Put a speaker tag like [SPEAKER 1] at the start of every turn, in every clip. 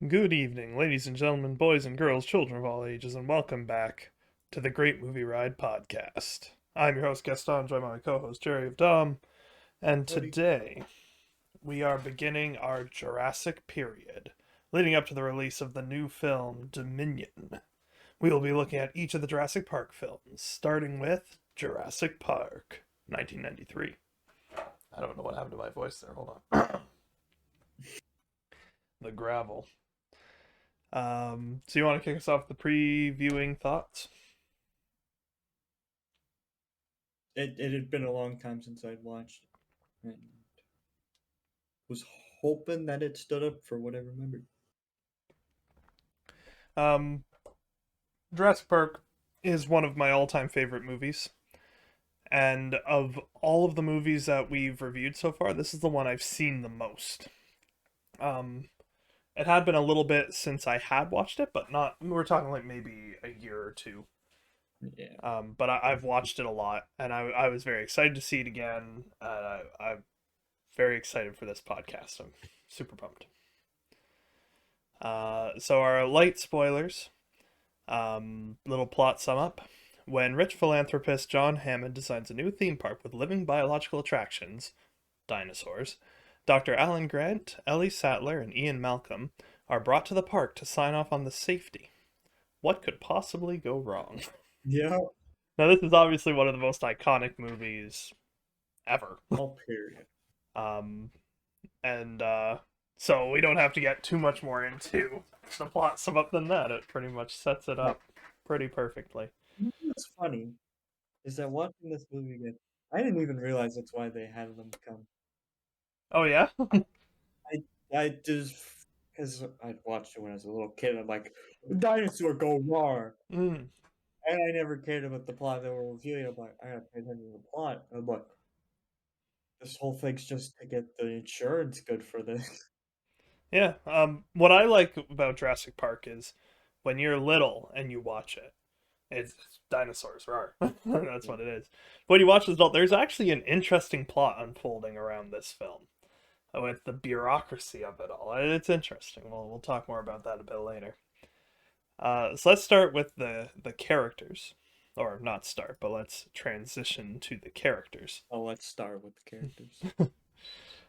[SPEAKER 1] Good evening, ladies and gentlemen, boys and girls, children of all ages, and welcome back to the Great Movie Ride podcast. I'm your host, Gaston, joined by my co host, Jerryofdom, and
[SPEAKER 2] Howdy.
[SPEAKER 1] today we are beginning our Jurassic period, leading up to the release of the new film, Dominion. We will be looking at each of the Jurassic Park films, starting with Jurassic Park, 1993. I don't know what happened to my voice there, hold on. The gravel. So you want to kick us off the previewing thoughts?
[SPEAKER 2] It had been a long time since I'd watched it, and was hoping that it stood up for what I remembered.
[SPEAKER 1] Um, Jurassic Park is one of my all-time favorite movies, and of all of the movies that we've reviewed so far, this is the one I've seen the most. Um, it had been a little bit since I had watched it, but not. We're talking like maybe a year or two.
[SPEAKER 2] Yeah.
[SPEAKER 1] But I've watched it a lot, and I was very excited to see it again. I'm very excited for this podcast. I'm super pumped. So our light spoilers. Little plot sum up. When rich philanthropist John Hammond designs a new theme park with living biological attractions, dinosaurs, Dr. Alan Grant, Ellie Sattler, and Ian Malcolm are brought to the park to sign off on the safety. What could possibly go wrong?
[SPEAKER 2] Yeah.
[SPEAKER 1] Now, this is obviously one of the most iconic movies ever.
[SPEAKER 2] All period.
[SPEAKER 1] Um, and so we don't have to get too much more into the plot sum up than that. It pretty much sets it
[SPEAKER 2] Right.
[SPEAKER 1] up pretty perfectly.
[SPEAKER 2] What's funny is that watching this movie again, I didn't even realize that's why they had them come.
[SPEAKER 1] Oh yeah.
[SPEAKER 2] I just because I'd watched it when I was a little kid. I'm like, dinosaur go roar,
[SPEAKER 1] Mm.
[SPEAKER 2] and I never cared about the plot they were reviewing. I'm like, I gotta pay attention to the plot. I'm like, this whole thing's just to get the insurance good for this.
[SPEAKER 1] Yeah. What I like about Jurassic Park is when you're little and you watch it, it's dinosaurs, rar. That's
[SPEAKER 2] Yeah.
[SPEAKER 1] what it is. But when you watch this adult, there's actually an interesting plot unfolding around this film with the bureaucracy of it all. It's interesting. We'll talk more about that a bit later. So let's start with the characters, or not start, but let's transition to the characters.
[SPEAKER 2] Oh, let's start with the characters.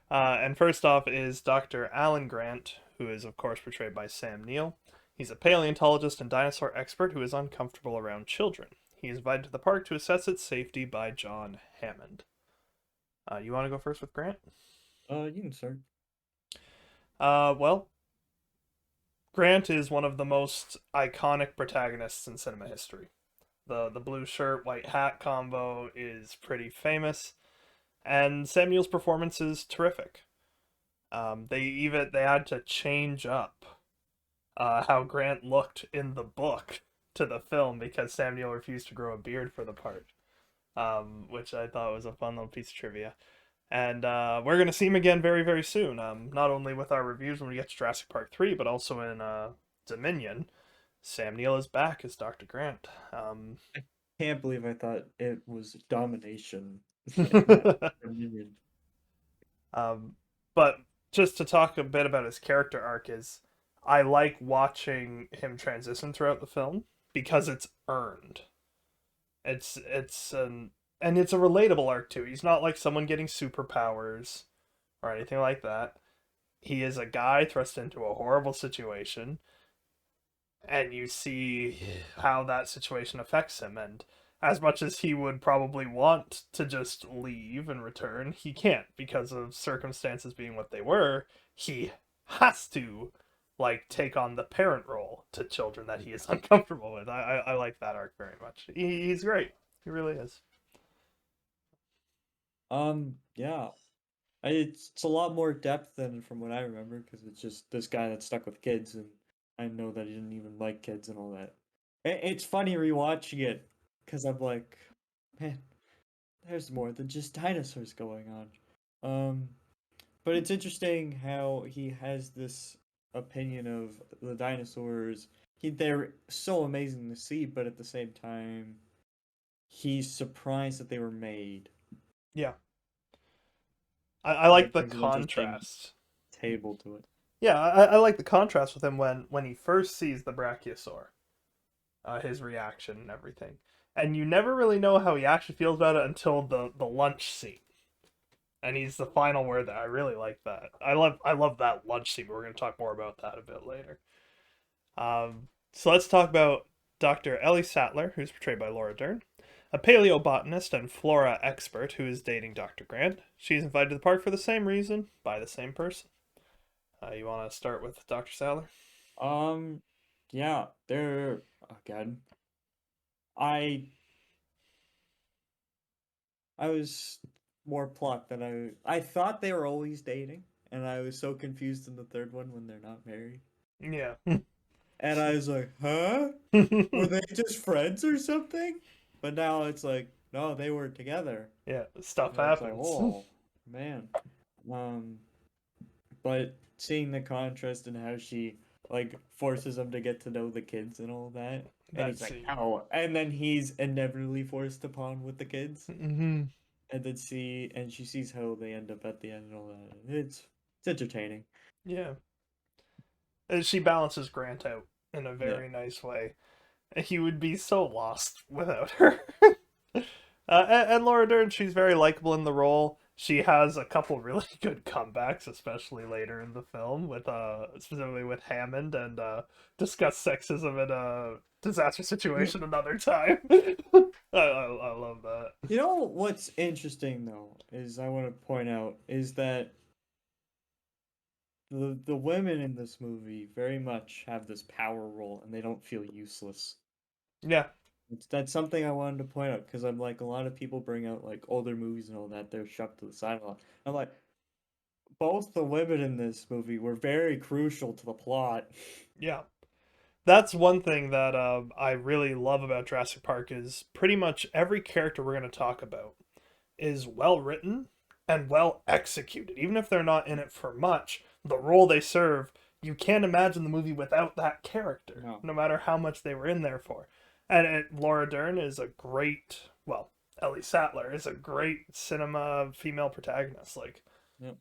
[SPEAKER 1] And first off is Dr. Alan Grant, who is, of course, portrayed by Sam Neill. He's a paleontologist and dinosaur expert who is uncomfortable around children. He is invited to the park to assess its safety by John Hammond. You want to go first with Grant?
[SPEAKER 2] You can start.
[SPEAKER 1] Well, Grant is one of the most iconic protagonists in cinema history. The blue shirt, white hat combo is pretty famous, and Sam Neill's performance is terrific. They had to change up how Grant looked in the book to the film because Sam Neill refused to grow a beard for the part, which I thought was a fun little piece of trivia. And we're gonna see him again very very soon. Not only with our reviews when we get to Jurassic Park 3, but also in Dominion. Sam Neill is back as Dr. Grant.
[SPEAKER 2] Can't believe I thought it was domination and not dominion.
[SPEAKER 1] um, but just to talk a bit about his character arc is I like watching him transition throughout the film because it's earned. It's and it's a relatable arc too. He's not like someone getting superpowers or anything like that. He is a guy thrust into a horrible situation, and you see how that situation affects him. And as much as he would probably want to just leave and return, he can't because of circumstances being what they were. He has to like take on the parent role to children that he is uncomfortable with. I like that arc very much. He's great. He really is.
[SPEAKER 2] Yeah. It's a lot more depth than from what I remember because it's just this guy that's stuck with kids, and I know that he didn't even like kids and all that. It's funny rewatching it because I'm like, man, there's more than just dinosaurs going on. Um, but it's interesting how he has this opinion of the dinosaurs. They're so amazing to see, but at the same time, he's surprised that they were made.
[SPEAKER 1] Yeah, I like
[SPEAKER 2] It
[SPEAKER 1] the
[SPEAKER 2] brings an interesting
[SPEAKER 1] contrast.
[SPEAKER 2] table to it.
[SPEAKER 1] Yeah, I like the contrast with him when he first sees the brachiosaur, his reaction and everything, and you never really know how he actually feels about it until the lunch scene, and he's the final word. That I really like that. I love that lunch scene. But we're gonna talk more about that a bit later. So let's talk about Dr. Ellie Sattler, who's portrayed by Laura Dern, a paleobotanist and flora expert who is dating Dr. Grant. She's invited to the park for the same reason by the same person. You want to start with Dr. Sattler?
[SPEAKER 2] Um, yeah, they're again. I I was more plucked than I thought they were always dating, and I was so confused in the third one when they're not married.
[SPEAKER 1] Yeah.
[SPEAKER 2] And I was like, huh? Were they just friends or something? But now it's like, no, they were together.
[SPEAKER 1] Yeah, stuff
[SPEAKER 2] And it's like,
[SPEAKER 1] happens.
[SPEAKER 2] oh, man. Um, but seeing the contrast and how she like forces him to get to know the kids and all that, and
[SPEAKER 1] That
[SPEAKER 2] he's like,
[SPEAKER 1] scene.
[SPEAKER 2] no, and then he's inevitably forced upon with the kids,
[SPEAKER 1] Hmm.
[SPEAKER 2] and then she sees how they end up at the end and all that. It's entertaining.
[SPEAKER 1] Yeah. And she balances Grant out in a
[SPEAKER 2] Yeah.
[SPEAKER 1] very nice way. He would be so lost without her. And Laura Dern, she's very likable in the role. She has a couple really good comebacks, especially later in the film, with specifically with Hammond, and discuss sexism in a disaster situation another time. I love that.
[SPEAKER 2] You know what's interesting though is I want to point out is that the women in this movie very much have this power role and they don't feel useless.
[SPEAKER 1] Yeah,
[SPEAKER 2] That's something I wanted to point out because I'm like a lot of people bring out like older movies and all that they're shoved to the side a lot. I'm like both the women in this movie were very crucial to the plot.
[SPEAKER 1] yeah. That's one thing that I really love about Jurassic Park is pretty much every character we're going to talk about is well written and well executed. Even if they're not in it for much, the role they serve, you can't imagine the movie without that character,
[SPEAKER 2] No.
[SPEAKER 1] no matter how much they were in there for. And Laura Dern is a great, well, Ellie Sattler is a great cinema female protagonist. Like,
[SPEAKER 2] Yep.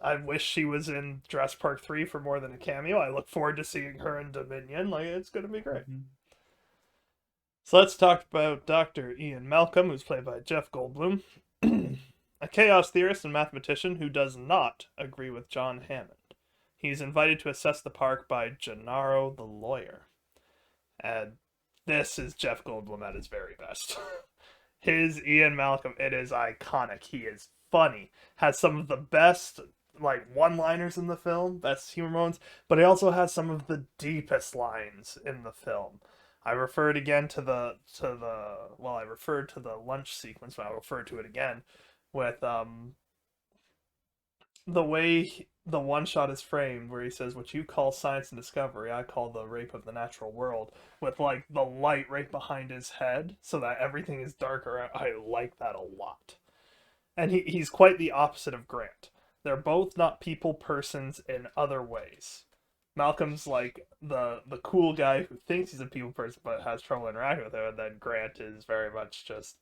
[SPEAKER 1] I wish she was in Jurassic Park 3 for more than a cameo. I look forward to seeing her in Dominion. Like, it's going to be great.
[SPEAKER 2] Hmm.
[SPEAKER 1] So let's talk about Dr. Ian Malcolm, who's played by Jeff Goldblum, a chaos theorist and mathematician who does not agree with John Hammond. He's invited to assess the park by Gennaro the lawyer. And this is Jeff Goldblum at his very best. His Ian Malcolm, it is iconic. He is funny, has some of the best like one-liners in the film, best humor moments, but he also has some of the deepest lines in the film. I referred again I referred to the lunch sequence, but I'll refer to it again with the way the one shot is framed, where he says, "What you call science and discovery, I call the rape of the natural world," with like the light right behind his head, so that everything is darker. I like that a lot, and he's quite the opposite of Grant. They're both not people persons in other ways. Malcolm's like the cool guy who thinks he's a people person but has trouble interacting with him, and then Grant is very much just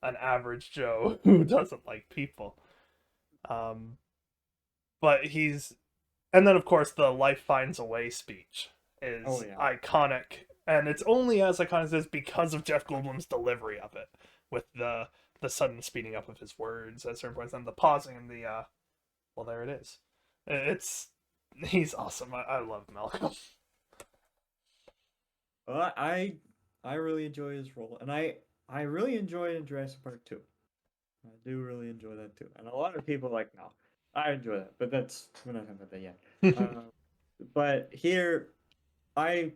[SPEAKER 1] an average Joe who doesn't like people. Um, but he's and then of course the life finds a way speech
[SPEAKER 2] Oh
[SPEAKER 1] is
[SPEAKER 2] yeah.
[SPEAKER 1] iconic, and it's only as iconic as this because of Jeff Goldblum's delivery of it, with the sudden speeding up of his words at certain points and the pausing and the well, there it is. It's he's awesome. I love Malcolm.
[SPEAKER 2] Well, I really enjoy his role, and I really enjoy it in Jurassic Park too. I do really enjoy that too. And a lot of people are like, no, I enjoy that, but that's we're not talking about that yet. But here, I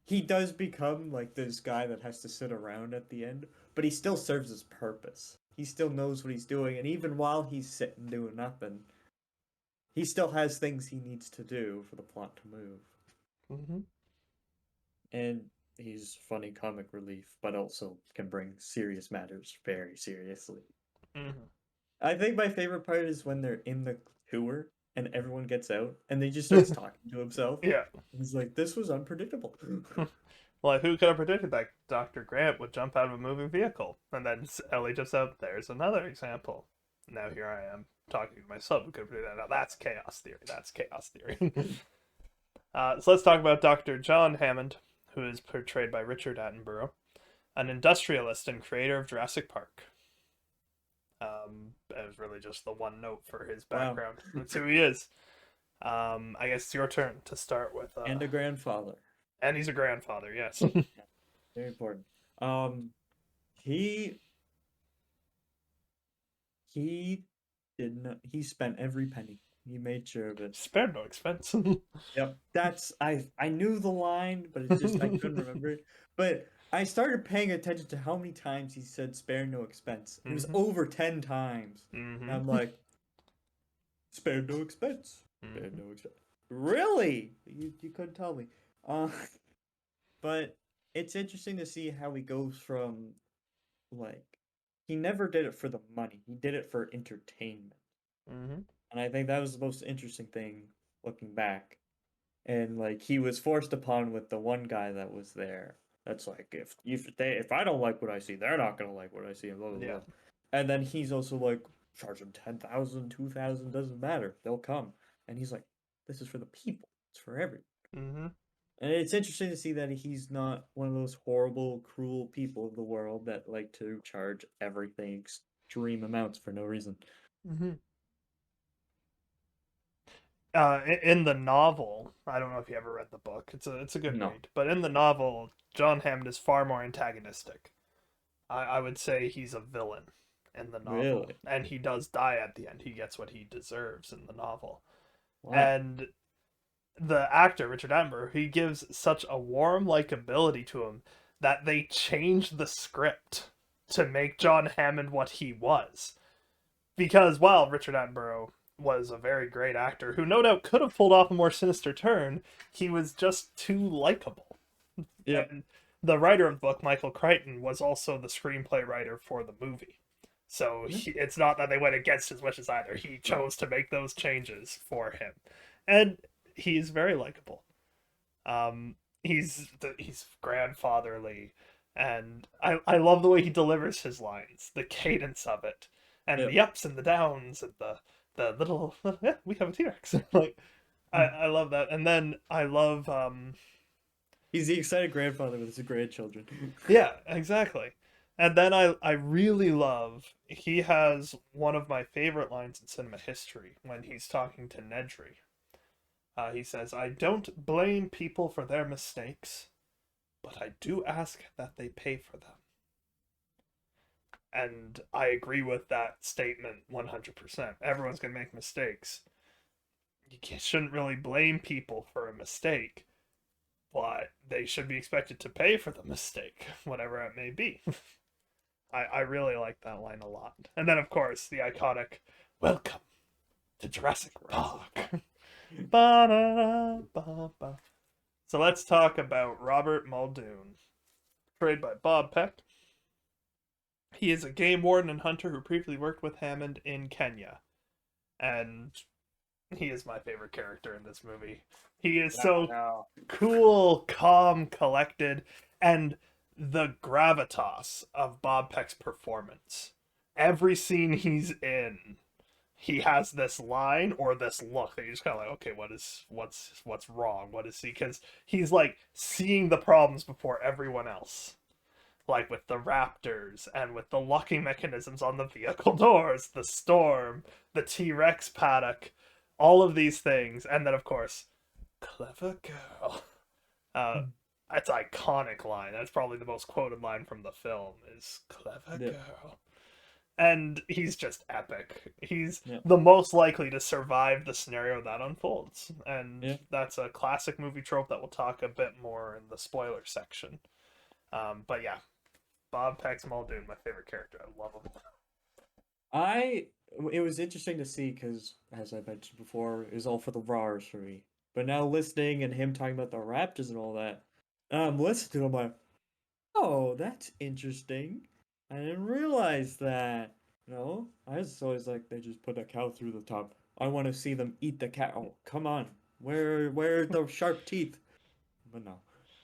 [SPEAKER 2] he does become like this guy that has to sit around at the end, but he still serves his purpose. He still knows what he's doing, and even while he's sitting doing nothing, he still has things he needs to do for the plot to move.
[SPEAKER 1] Hmm.
[SPEAKER 2] And he's funny comic relief, but also can bring serious matters very seriously.
[SPEAKER 1] Hmm.
[SPEAKER 2] I think my favorite part is when they're in the tour and everyone gets out and he just starts talking to himself.
[SPEAKER 1] Yeah.
[SPEAKER 2] He's like, "This was unpredictable."
[SPEAKER 1] Like, who could have predicted that Dr. Grant would jump out of a moving vehicle? And then Ellie just out, there's another example. Now here I am. talking to myself. Could be that. Now that's chaos theory. That's chaos theory. So let's talk about Dr. John Hammond, who is portrayed by Richard Attenborough, an industrialist and creator of Jurassic Park. That was really just the one note for his
[SPEAKER 2] Wow.
[SPEAKER 1] background. That's who he is. I guess it's your turn to start with.
[SPEAKER 2] And a grandfather.
[SPEAKER 1] And he's a grandfather, yes.
[SPEAKER 2] Yeah, very important. Um, he he did not. He spent every penny. He made sure of it.
[SPEAKER 1] Spared no expense.
[SPEAKER 2] Yep, that's I knew the line, but it just I couldn't remember it. But I started paying attention to how many times he said "spare no expense." It was
[SPEAKER 1] Mm-hmm.
[SPEAKER 2] over 10 times. And I'm
[SPEAKER 1] Mm-hmm.
[SPEAKER 2] like, "Spare no expense, spare
[SPEAKER 1] Mm-hmm.
[SPEAKER 2] no expense." Really? You couldn't tell me. Uh, but it's interesting to see how he goes from like he never did it for the money. He did it for entertainment,
[SPEAKER 1] Mm-hmm.
[SPEAKER 2] and I think that was the most interesting thing looking back. And like he was forced upon with the one guy that was there. That's like if I don't like what I see, they're not gonna like what I see, and blah blah
[SPEAKER 1] Yeah.
[SPEAKER 2] blah. And then he's also like, charge them 10,000, 2,000, doesn't matter, they'll come. And he's like, this is for the people, it's for everyone.
[SPEAKER 1] Mm-hmm.
[SPEAKER 2] And it's interesting to see that he's not one of those horrible, cruel people of the world that like to charge everything extreme amounts for no reason.
[SPEAKER 1] Mm-hmm. In the novel, I don't know if you ever read the book. It's a good
[SPEAKER 2] No,
[SPEAKER 1] read, but in the novel, John Hammond is far more antagonistic. I would say he's a villain in the novel,
[SPEAKER 2] really.
[SPEAKER 1] and he does die at the end. He gets what he deserves in the novel,
[SPEAKER 2] Wow.
[SPEAKER 1] and the actor Richard Attenborough, he gives such a warm likability to him that they changed the script to make John Hammond what he was. Because while Richard Attenborough was a very great actor who no doubt could have pulled off a more sinister turn, he was just too likable.
[SPEAKER 2] Yep.
[SPEAKER 1] And the writer of the book, Michael Crichton, was also the screenplay writer for the movie. So
[SPEAKER 2] Yeah.
[SPEAKER 1] it's not that they went against his wishes either. He
[SPEAKER 2] No.
[SPEAKER 1] chose to make those changes for him, and he's very likable. He's grandfatherly, and I love the way he delivers his lines, the cadence of it, and the
[SPEAKER 2] Yep.
[SPEAKER 1] ups and the downs, and the little yeah, we have a T-Rex. Like I love that, and then I love
[SPEAKER 2] He's the excited grandfather with his grandchildren.
[SPEAKER 1] yeah, exactly. And then I really love he has one of my favorite lines in cinema history when he's talking to Nedry. He says, "I don't blame people for their mistakes, but I do ask that they pay for them." And I agree with that statement 100%. Everyone's going to make mistakes. You shouldn't really blame people for a mistake, but they should be expected to pay for the mistake, whatever it may be. I really like that line a lot. And then, of course, the iconic "Welcome to Jurassic
[SPEAKER 2] Jurassic
[SPEAKER 1] Park."
[SPEAKER 2] Park.
[SPEAKER 1] Ba-da-da-ba-ba. So let's talk about Robert Muldoon, portrayed by Bob Peck. He is a game warden and hunter who previously worked with Hammond in Kenya. And he is my favorite character in this movie. He is so
[SPEAKER 2] No.
[SPEAKER 1] cool, calm, collected, and the gravitas of Bob Peck's performance. Every scene he's in, he has this line or this look that you're just kind of like, okay, what's wrong? What is he? Because he's like seeing the problems before everyone else, like with the raptors and with the locking mechanisms on the vehicle doors, the storm, the T Rex paddock, all of these things, and then of course, clever girl. Uh, that's an iconic line. That's probably the most quoted line from the film. Is clever
[SPEAKER 2] Yep.
[SPEAKER 1] girl. And he's just epic. He's
[SPEAKER 2] Yep.
[SPEAKER 1] the most likely to survive the scenario that unfolds. And
[SPEAKER 2] Yeah.
[SPEAKER 1] that's a classic movie trope that we'll talk a bit more in the spoiler section. But yeah, Bob Peck's Muldoon, my favorite character. I love him.
[SPEAKER 2] I it was interesting to see because, as I mentioned before, it was all for the RARs for me. But now listening and him talking about the Raptors and all that, I'm listening to him like, oh, that's interesting. I didn't realize that. I was always like, they just put a cow through the top. I want to see them eat the cow. Oh, come on, where are the sharp teeth? But no.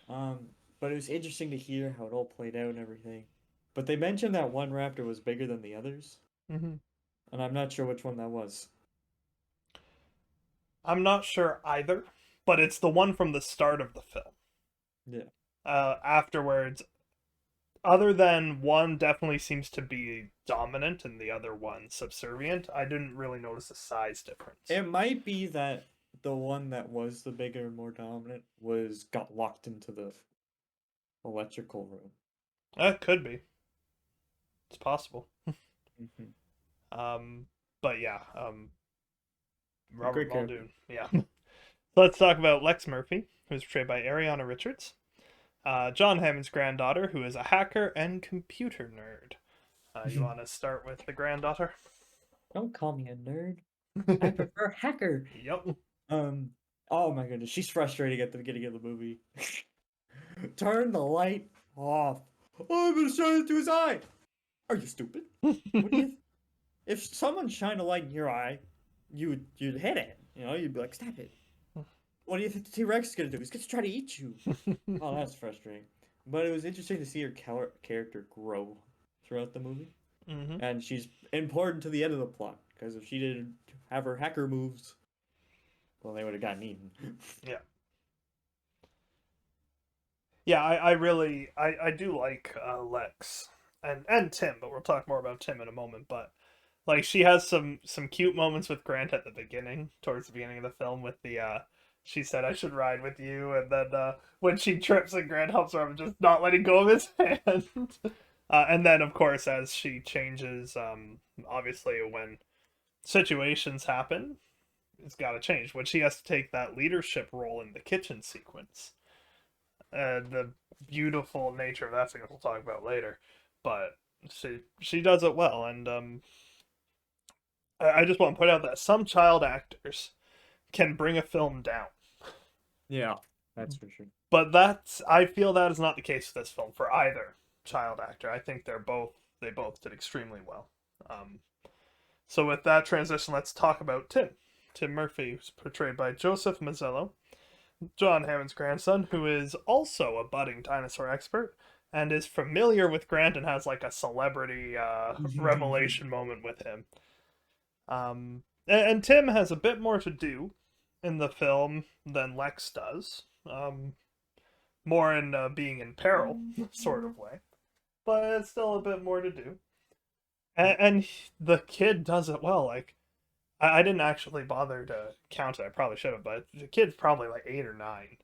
[SPEAKER 2] Um, but it was interesting to hear how it all played out and everything. But they mentioned that one raptor was bigger than the others.
[SPEAKER 1] Mm-hmm.
[SPEAKER 2] and I'm not sure which one that was.
[SPEAKER 1] I'm not sure either, but it's the one from the start of the film.
[SPEAKER 2] Yeah.
[SPEAKER 1] Afterwards, other than one definitely seems to be dominant and the other one subservient, I didn't really notice a size difference.
[SPEAKER 2] It might be that the one that was the bigger, more dominant was got locked into the electrical room.
[SPEAKER 1] It could be. It's possible.
[SPEAKER 2] Hmm.
[SPEAKER 1] Um, but yeah, Robert
[SPEAKER 2] Great character.
[SPEAKER 1] Muldoon. Yeah. Let's talk about Lex Murphy, who's portrayed by Ariana Richards. John Hammond's granddaughter, who is a hacker and computer nerd. You want to start with the granddaughter?
[SPEAKER 2] Don't call me a nerd. I prefer hacker.
[SPEAKER 1] Yep.
[SPEAKER 2] Um. Oh my goodness, she's frustrating at the beginning of the movie. Turn the light off. Oh, I'm gonna shine it to his eye. Are you stupid? What do you? If someone shined a light in your eye, you'd hit it. You know, you'd be like, stop it. What do you think the T-Rex is gonna do? He's gonna try to eat you. Oh, that's frustrating. But it was interesting to see her character grow throughout the movie,
[SPEAKER 1] Hmm.
[SPEAKER 2] and she's important to the end of the plot because if she didn't have her hacker moves, well, they would have gotten eaten.
[SPEAKER 1] Yeah. Yeah, I really I do like Lex and Tim, but we'll talk more about Tim in a moment. But like she has some cute moments with Grant at the beginning, towards the beginning of the film, with the she said I should ride with you, and then when she trips and Grant helps her up, just not letting go of his hand. And then of course as she changes, obviously when situations happen, it's got to change. When she has to take that leadership role in the kitchen sequence, the beautiful nature of that thing we'll talk about later, but she does it well, and I just want to point out that some child actors can bring a film down,
[SPEAKER 2] Yeah, that's for sure.
[SPEAKER 1] but that's I feel that is not the case with this film for either child actor. I think they both did extremely well. Um, so with that transition, let's talk about Tim. Tim Murphy was portrayed by Joseph Mazzello, John Hammond's grandson, who is also a budding dinosaur expert and is familiar with Grant and has like a celebrity revelation moment with him. And Tim has a bit more to do in the film than Lex does. More in being in peril, sort of way, but it's still a bit more to do. And the kid does it well. Like I didn't actually bother to count it. I probably should have, but the kid's probably like 8 or 9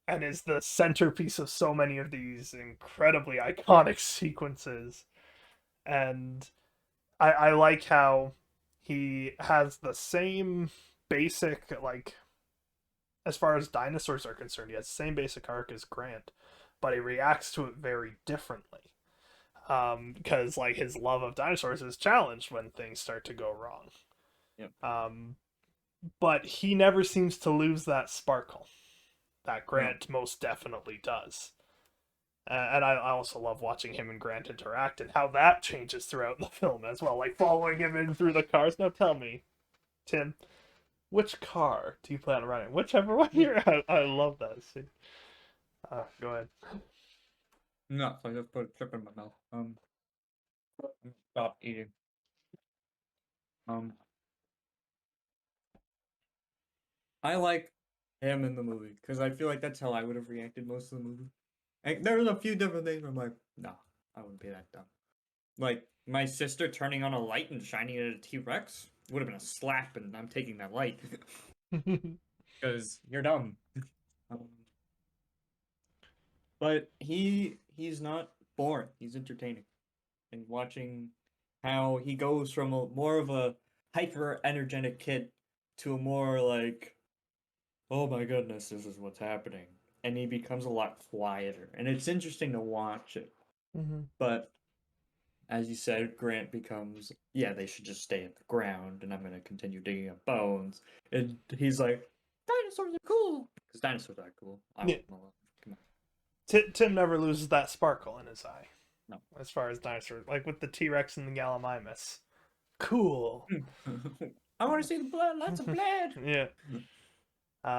[SPEAKER 1] and is the centerpiece of so many of these incredibly iconic sequences. And I like how he has the same basic, like, as far as dinosaurs are concerned, he has the same basic arc as Grant, but he reacts to it very differently. Because like his love of dinosaurs is challenged when things start to go wrong.
[SPEAKER 2] Yep.
[SPEAKER 1] But he never seems to lose that sparkle that
[SPEAKER 2] No.
[SPEAKER 1] Grant most definitely does. And I also love watching him and Grant interact and how that changes throughout the film as well, like following him in through the cars. Now tell me, Tim, which car do you plan on riding? Whichever one you're at. I love that scene. Go ahead.
[SPEAKER 2] No, so I just put a chip in my mouth. Stop eating. Um, I like him in the movie because I feel like that's how I would have reacted most of the movie. And there was a few different things where I'm like, no, I wouldn't be that dumb. Like my sister turning on a light and shining it at a T-Rex would have been a slap, and I'm taking that light because you're dumb. Um, but he's not boring. He's entertaining, and watching how he goes from a more of a hyper energetic kid to a more like, oh my goodness, this is what's happening, and he becomes a lot quieter, and it's interesting to watch it.
[SPEAKER 1] Mm-hmm.
[SPEAKER 2] But as you said, Grant becomes, yeah, they should just stay at the ground, and I'm gonna continue digging up bones. And he's like, dinosaurs are cool, because dinosaurs are cool. I
[SPEAKER 1] Yeah.
[SPEAKER 2] won't know. Come
[SPEAKER 1] Tim never loses that sparkle in his eye
[SPEAKER 2] on,
[SPEAKER 1] as far as dinosaurs, like with the T Rex and the Gallimimus. Cool.
[SPEAKER 2] no. I want to see the blood. Lots of blood.
[SPEAKER 1] Yeah.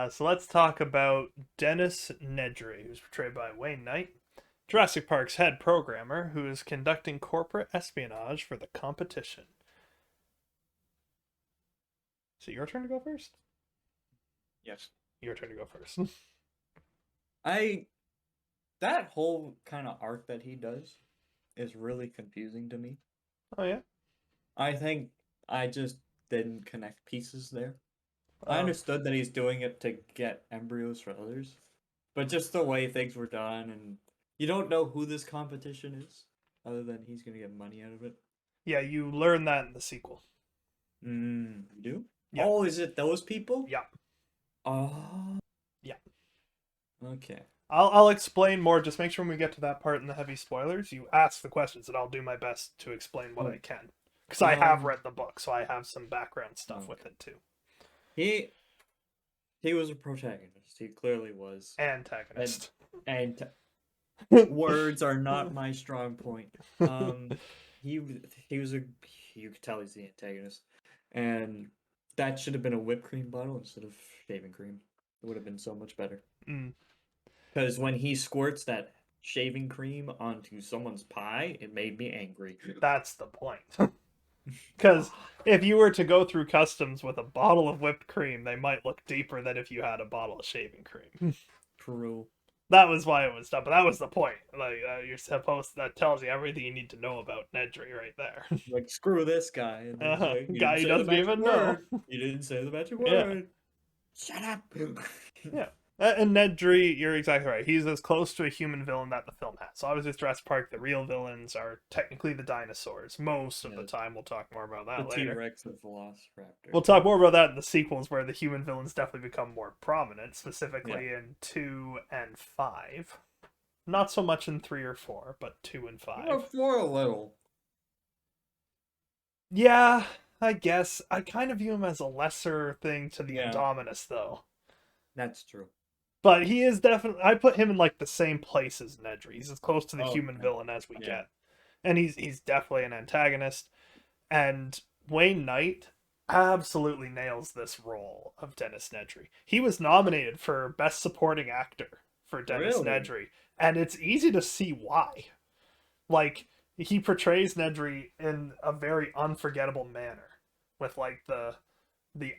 [SPEAKER 1] So let's talk about Dennis Nedry, who's portrayed by Wayne Knight, Jurassic Park's head programmer, who is conducting corporate espionage for the competition. So your turn to go first?
[SPEAKER 2] Yes.
[SPEAKER 1] Your turn to go first.
[SPEAKER 2] I that whole kind of arc that he does is really confusing to me.
[SPEAKER 1] Oh yeah.
[SPEAKER 2] I think I just didn't connect pieces there. I
[SPEAKER 1] Um,
[SPEAKER 2] understood that he's doing it to get embryos for others, but just the way things were done, and you don't know who this competition is, other than he's gonna get money out of it.
[SPEAKER 1] yeah, you learn that in the sequel.
[SPEAKER 2] You do?
[SPEAKER 1] Yeah,
[SPEAKER 2] Oh, is it those people?
[SPEAKER 1] yeah,
[SPEAKER 2] Oh,
[SPEAKER 1] yeah.
[SPEAKER 2] okay.
[SPEAKER 1] I'll explain more. Just make sure when we get to that part in the heavy spoilers, you ask the questions, and I'll do my best to explain what
[SPEAKER 2] Oh,
[SPEAKER 1] I can. Because I have
[SPEAKER 2] um,
[SPEAKER 1] read the book, so I have some background stuff with
[SPEAKER 2] okay.
[SPEAKER 1] it too.
[SPEAKER 2] He he was a protagonist. He clearly was, and
[SPEAKER 1] Antagonist.
[SPEAKER 2] and words are not my strong point. Um, he he was a you could tell he's the antagonist, and that should have been a whipped cream bottle instead of shaving cream. It would have been so much better.
[SPEAKER 1] Mm,
[SPEAKER 2] Because when he squirts that shaving cream onto someone's pie, it made me angry.
[SPEAKER 1] that's the point. Because if you were to go through customs with a bottle of whipped cream, they might look deeper than if you had a bottle of shaving cream.
[SPEAKER 2] True.
[SPEAKER 1] That was why it was done, but that was the point. Like you're supposed that tells you everything you need to know about Nedry right there.
[SPEAKER 2] Like, screw this guy. And he's like, you
[SPEAKER 1] Guy
[SPEAKER 2] didn't
[SPEAKER 1] who
[SPEAKER 2] say the
[SPEAKER 1] doesn't
[SPEAKER 2] magic
[SPEAKER 1] even know.
[SPEAKER 2] word. You didn't say the magic
[SPEAKER 1] Yeah,
[SPEAKER 2] word. Shut up.
[SPEAKER 1] yeah. And Nedry, you're exactly right. He's as close to a human villain that the film has. So obviously, Jurassic Park, the real villains are technically the dinosaurs. Most of the
[SPEAKER 2] Yeah,
[SPEAKER 1] time, we'll talk more about
[SPEAKER 2] the
[SPEAKER 1] that
[SPEAKER 2] T
[SPEAKER 1] later.
[SPEAKER 2] Rex and Velociraptor.
[SPEAKER 1] We'll talk more about that in the sequels, where the human villains definitely become more prominent,
[SPEAKER 2] Yeah.
[SPEAKER 1] specifically in 2 and 5. Not so much in 3 or 4, but 2 and 5.
[SPEAKER 2] For a little.
[SPEAKER 1] Yeah, I guess. I kind of view him as a lesser thing to the
[SPEAKER 2] Yeah,
[SPEAKER 1] Indominus, though.
[SPEAKER 2] that's true.
[SPEAKER 1] But he is definitely. I put him in like the same place as Nedry. He's as close to the
[SPEAKER 2] Oh,
[SPEAKER 1] human
[SPEAKER 2] okay.
[SPEAKER 1] villain as we
[SPEAKER 2] Yeah.
[SPEAKER 1] get, and he's definitely an antagonist. And Wayne Knight absolutely nails this role of Dennis Nedry. He was nominated for Best Supporting Actor for Dennis
[SPEAKER 2] Really?
[SPEAKER 1] Nedry, and it's easy to see why. Like he portrays Nedry in a very unforgettable manner, with like the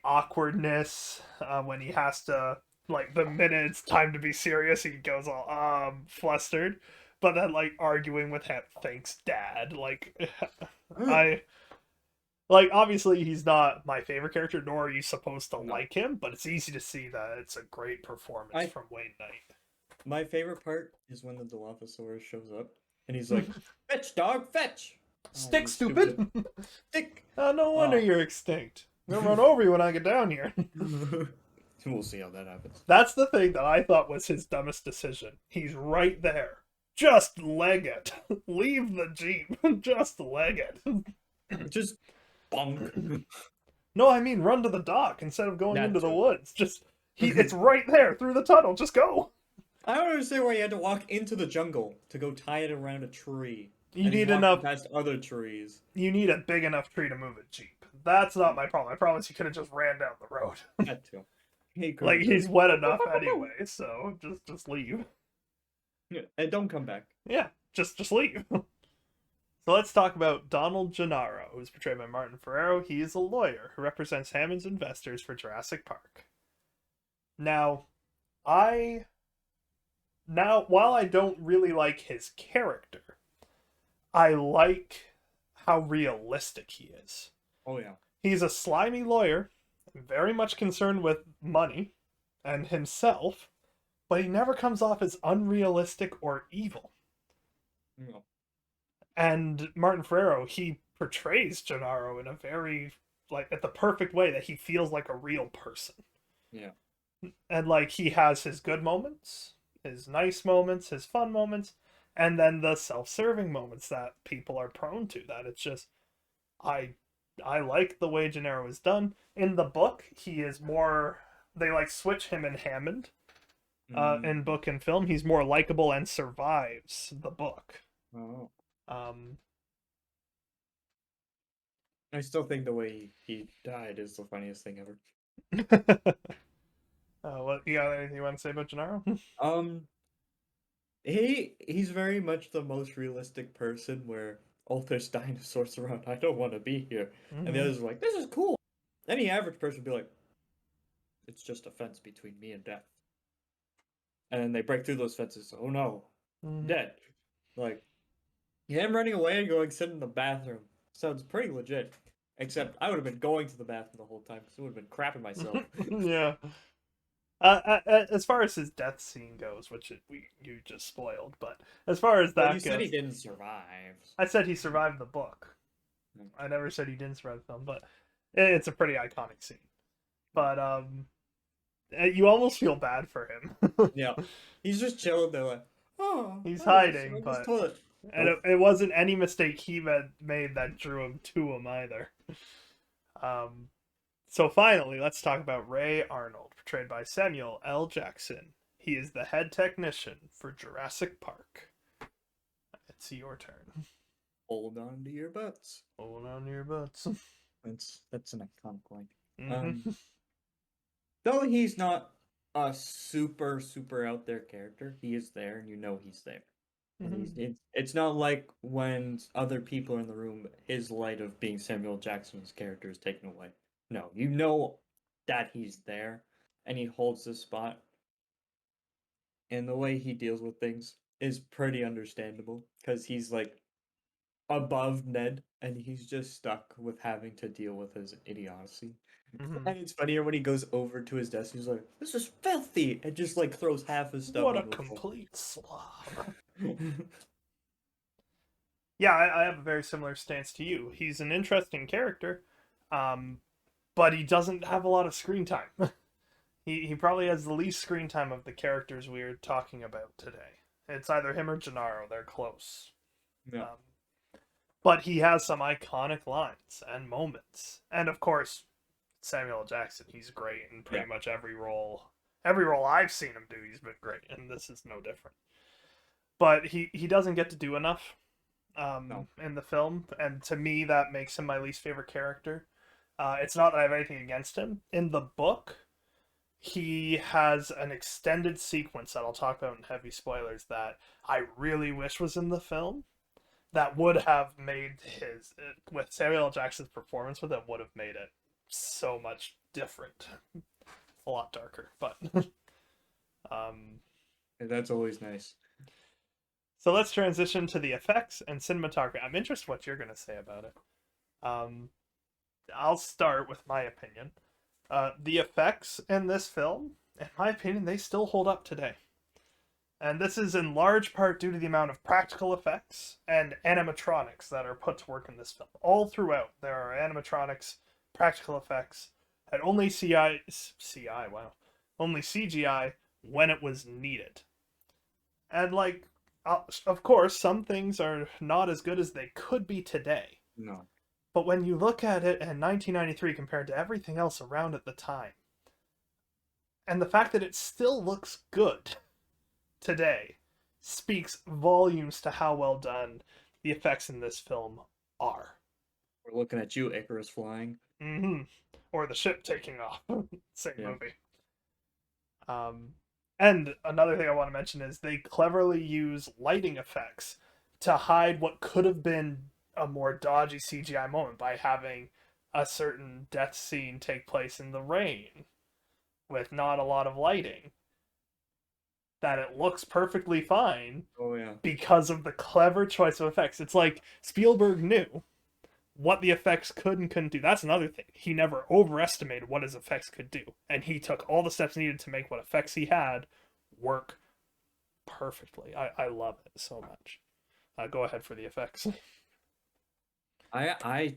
[SPEAKER 1] awkwardness when he has to like the minute it's time to be serious, he goes all flustered, but then like arguing with him, thanks, Dad. Like I like obviously he's not my favorite character, nor are you supposed to
[SPEAKER 2] No.
[SPEAKER 1] like him, but it's easy to see that it's a great performance
[SPEAKER 2] I
[SPEAKER 1] from Wayne Knight.
[SPEAKER 2] My favorite part is when the Dilophosaurus shows up and he's like, "Fetch, dog, fetch!" Oh,
[SPEAKER 1] Stick,
[SPEAKER 2] you stupid
[SPEAKER 1] stupid.
[SPEAKER 2] dick.
[SPEAKER 1] No wonder
[SPEAKER 2] Oh.
[SPEAKER 1] you're extinct. I'm gonna run over you when I get down here.
[SPEAKER 2] We'll see how that happens.
[SPEAKER 1] That's the thing that I thought was his dumbest decision. He's right there. Just leg it. Leave the Jeep. Just leg it.
[SPEAKER 2] Just bonk.
[SPEAKER 1] No, I mean run to the dock instead of going
[SPEAKER 2] That
[SPEAKER 1] into the
[SPEAKER 2] too.
[SPEAKER 1] woods. Just it's right there through the tunnel. Just go.
[SPEAKER 2] I don't understand why he had to walk into the jungle to go tie it around a tree.
[SPEAKER 1] You
[SPEAKER 2] And he's
[SPEAKER 1] need
[SPEAKER 2] walking
[SPEAKER 1] enough
[SPEAKER 2] past other trees.
[SPEAKER 1] you need a big enough tree to move a Jeep. That's not my problem. My problem is he could have just ran down the road.
[SPEAKER 2] That too. He could
[SPEAKER 1] Like
[SPEAKER 2] have
[SPEAKER 1] he's
[SPEAKER 2] just.
[SPEAKER 1] wet enough anyway, so just leave.
[SPEAKER 2] Yeah, and don't come back.
[SPEAKER 1] Yeah, just leave. So let's talk about Donald Gennaro, who's portrayed by Martin Ferrero. He is a lawyer who represents Hammond's investors for Jurassic Park. Now, I while I don't really like his character, I like how realistic he is.
[SPEAKER 2] Oh yeah.
[SPEAKER 1] He's a slimy lawyer, very much concerned with money and himself, but he never comes off as unrealistic or evil.
[SPEAKER 2] No.
[SPEAKER 1] And Martin Ferrero, he portrays Gennaro in a very like at the perfect way that he feels like a real person.
[SPEAKER 2] Yeah.
[SPEAKER 1] And like he has his good moments, his nice moments, his fun moments, and then the self-serving moments that people are prone to. That it's just I I like the way Gennaro is done. In the book, he is more they like switch him and Hammond. In
[SPEAKER 2] Mm.
[SPEAKER 1] book and film, he's more likable and survives the book.
[SPEAKER 2] Oh.
[SPEAKER 1] Um,
[SPEAKER 2] I still think the way he died is the funniest thing ever.
[SPEAKER 1] what you got anything you want to say about Gennaro?
[SPEAKER 2] Um, he's very much the most realistic person where, oh, there's dinosaurs around. I don't want to be here. And the
[SPEAKER 1] Mm-hmm.
[SPEAKER 2] others are like, this is cool. Any average person would be like, it's just a fence between me and death. And then they break through those fences. Oh no,
[SPEAKER 1] Mhm.
[SPEAKER 2] dead. Like, him running away and going sit in the bathroom sounds pretty legit. Except I would have been going to the bathroom the whole time because I would have been crapping myself.
[SPEAKER 1] Yeah. As far as his death scene goes, which you just spoiled, but as far as
[SPEAKER 2] Well, you
[SPEAKER 1] that
[SPEAKER 2] said he
[SPEAKER 1] goes,
[SPEAKER 2] didn't survive.
[SPEAKER 1] I said he survived the book. I never said he didn't survive the film, but it's a pretty iconic scene. But you almost feel bad for him.
[SPEAKER 2] Yeah. He's just chilling there like, oh,
[SPEAKER 1] He's
[SPEAKER 2] I gotta sit
[SPEAKER 1] hiding,
[SPEAKER 2] on this
[SPEAKER 1] but
[SPEAKER 2] toilet.
[SPEAKER 1] and
[SPEAKER 2] Nope.
[SPEAKER 1] it wasn't any mistake he made that drew him to him either. Um, so finally, let's talk about Ray Arnold, portrayed by Samuel L. Jackson. He is the head technician for Jurassic Park. It's your turn.
[SPEAKER 2] Hold on to your butts.
[SPEAKER 1] Hold on to your butts.
[SPEAKER 2] That's an iconic line. Um,
[SPEAKER 1] Mm-hmm.
[SPEAKER 2] though he's not a super out there character, he is there and you know he's there. And
[SPEAKER 1] Mm-hmm.
[SPEAKER 2] it's not like when other people are in the room, his light of being Samuel Jackson's character is taken away. No, you know that he's there and he holds the spot, and the way he deals with things is pretty understandable because he's like above Ned and he's just stuck with having to deal with his idiocy.
[SPEAKER 1] Mm-hmm.
[SPEAKER 2] And it's funnier when he goes over to his desk, he's like, "This is filthy," and just like throws half his stuff
[SPEAKER 1] What a
[SPEAKER 2] onto the floor.
[SPEAKER 1] complete slob. Yeah, I have a very similar stance to you. He's an interesting character, um, but he doesn't have a lot of screen time. He probably has the least screen time of the characters we're talking about today. It's either him or Gennaro. They're close.
[SPEAKER 2] Yeah,
[SPEAKER 1] Um, but he has some iconic lines and moments. And of course, Samuel L. Jackson, he's great in
[SPEAKER 2] yeah,
[SPEAKER 1] pretty much every role. Every role I've seen him do, he's been great, and this is no different. But he doesn't get to do enough
[SPEAKER 2] no,
[SPEAKER 1] in the film, and to me, that makes him my least favorite character. It's not that I have anything against him. In the book, he has an extended sequence that I'll talk about in heavy spoilers that I really wish was in the film. That would have made his with Samuel L. Jackson's performance with it would have made it so much different, a lot darker. But um,
[SPEAKER 2] that's always nice.
[SPEAKER 1] so let's transition to the effects and cinematography. I'm interested what you're going to say about it. Um, I'll start with my opinion. The effects in this film, in my opinion, they still hold up today. And this is in large part due to the amount of practical effects and animatronics that are put to work in this film. All throughout, there are animatronics, practical effects, and only wow, only CGI when it was needed. And like, of course, some things are not as good as they could be today.
[SPEAKER 2] No,
[SPEAKER 1] But when you look at it in 1993 compared to everything else around at the time, and the fact that it still looks good today speaks volumes to how well done the effects in this film are.
[SPEAKER 2] we're looking at you, Icarus flying.
[SPEAKER 1] Mm-hmm. Or the ship taking off. Same
[SPEAKER 2] Yeah,
[SPEAKER 1] movie. Um, and another thing I want to mention is they cleverly use lighting effects to hide what could have been a more dodgy CGI moment by having a certain death scene take place in the rain with not a lot of lighting. That it looks perfectly fine
[SPEAKER 2] oh yeah.
[SPEAKER 1] because of the clever choice of effects. It's like Spielberg knew what the effects could and couldn't do. That's another thing. He never overestimated what his effects could do, and he took all the steps needed to make what effects he had work perfectly. I love it so much. Go ahead for the effects.
[SPEAKER 2] I I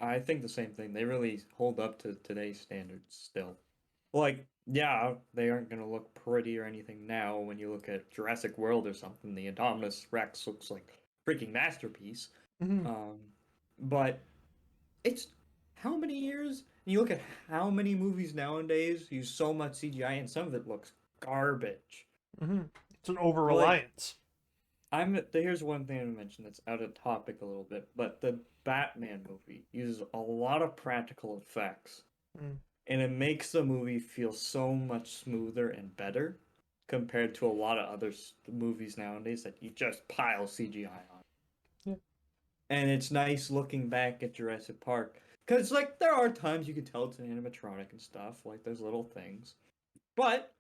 [SPEAKER 2] I think the same thing. They really hold up to today's standards still. Like, yeah, they aren't gonna look pretty or anything now when you look at Jurassic World or something. The Indominus Rex looks like a freaking masterpiece.
[SPEAKER 1] Mm-hmm.
[SPEAKER 2] Um, but it's how many years? And you look at how many movies nowadays use so much CGI and some of it looks garbage.
[SPEAKER 1] Mm-hmm. It's an over
[SPEAKER 2] Like,
[SPEAKER 1] reliance.
[SPEAKER 2] here's one thing to mention that's out of topic a little bit, but the Batman movie uses a lot of practical effects,
[SPEAKER 1] Mm-hmm.
[SPEAKER 2] and it makes the movie feel so much smoother and better compared to a lot of other movies nowadays that you just pile CGI on.
[SPEAKER 1] Yeah.
[SPEAKER 2] And it's nice looking back at Jurassic Park Because, like, there are times you can tell it's an animatronic and stuff, like, there's little things. But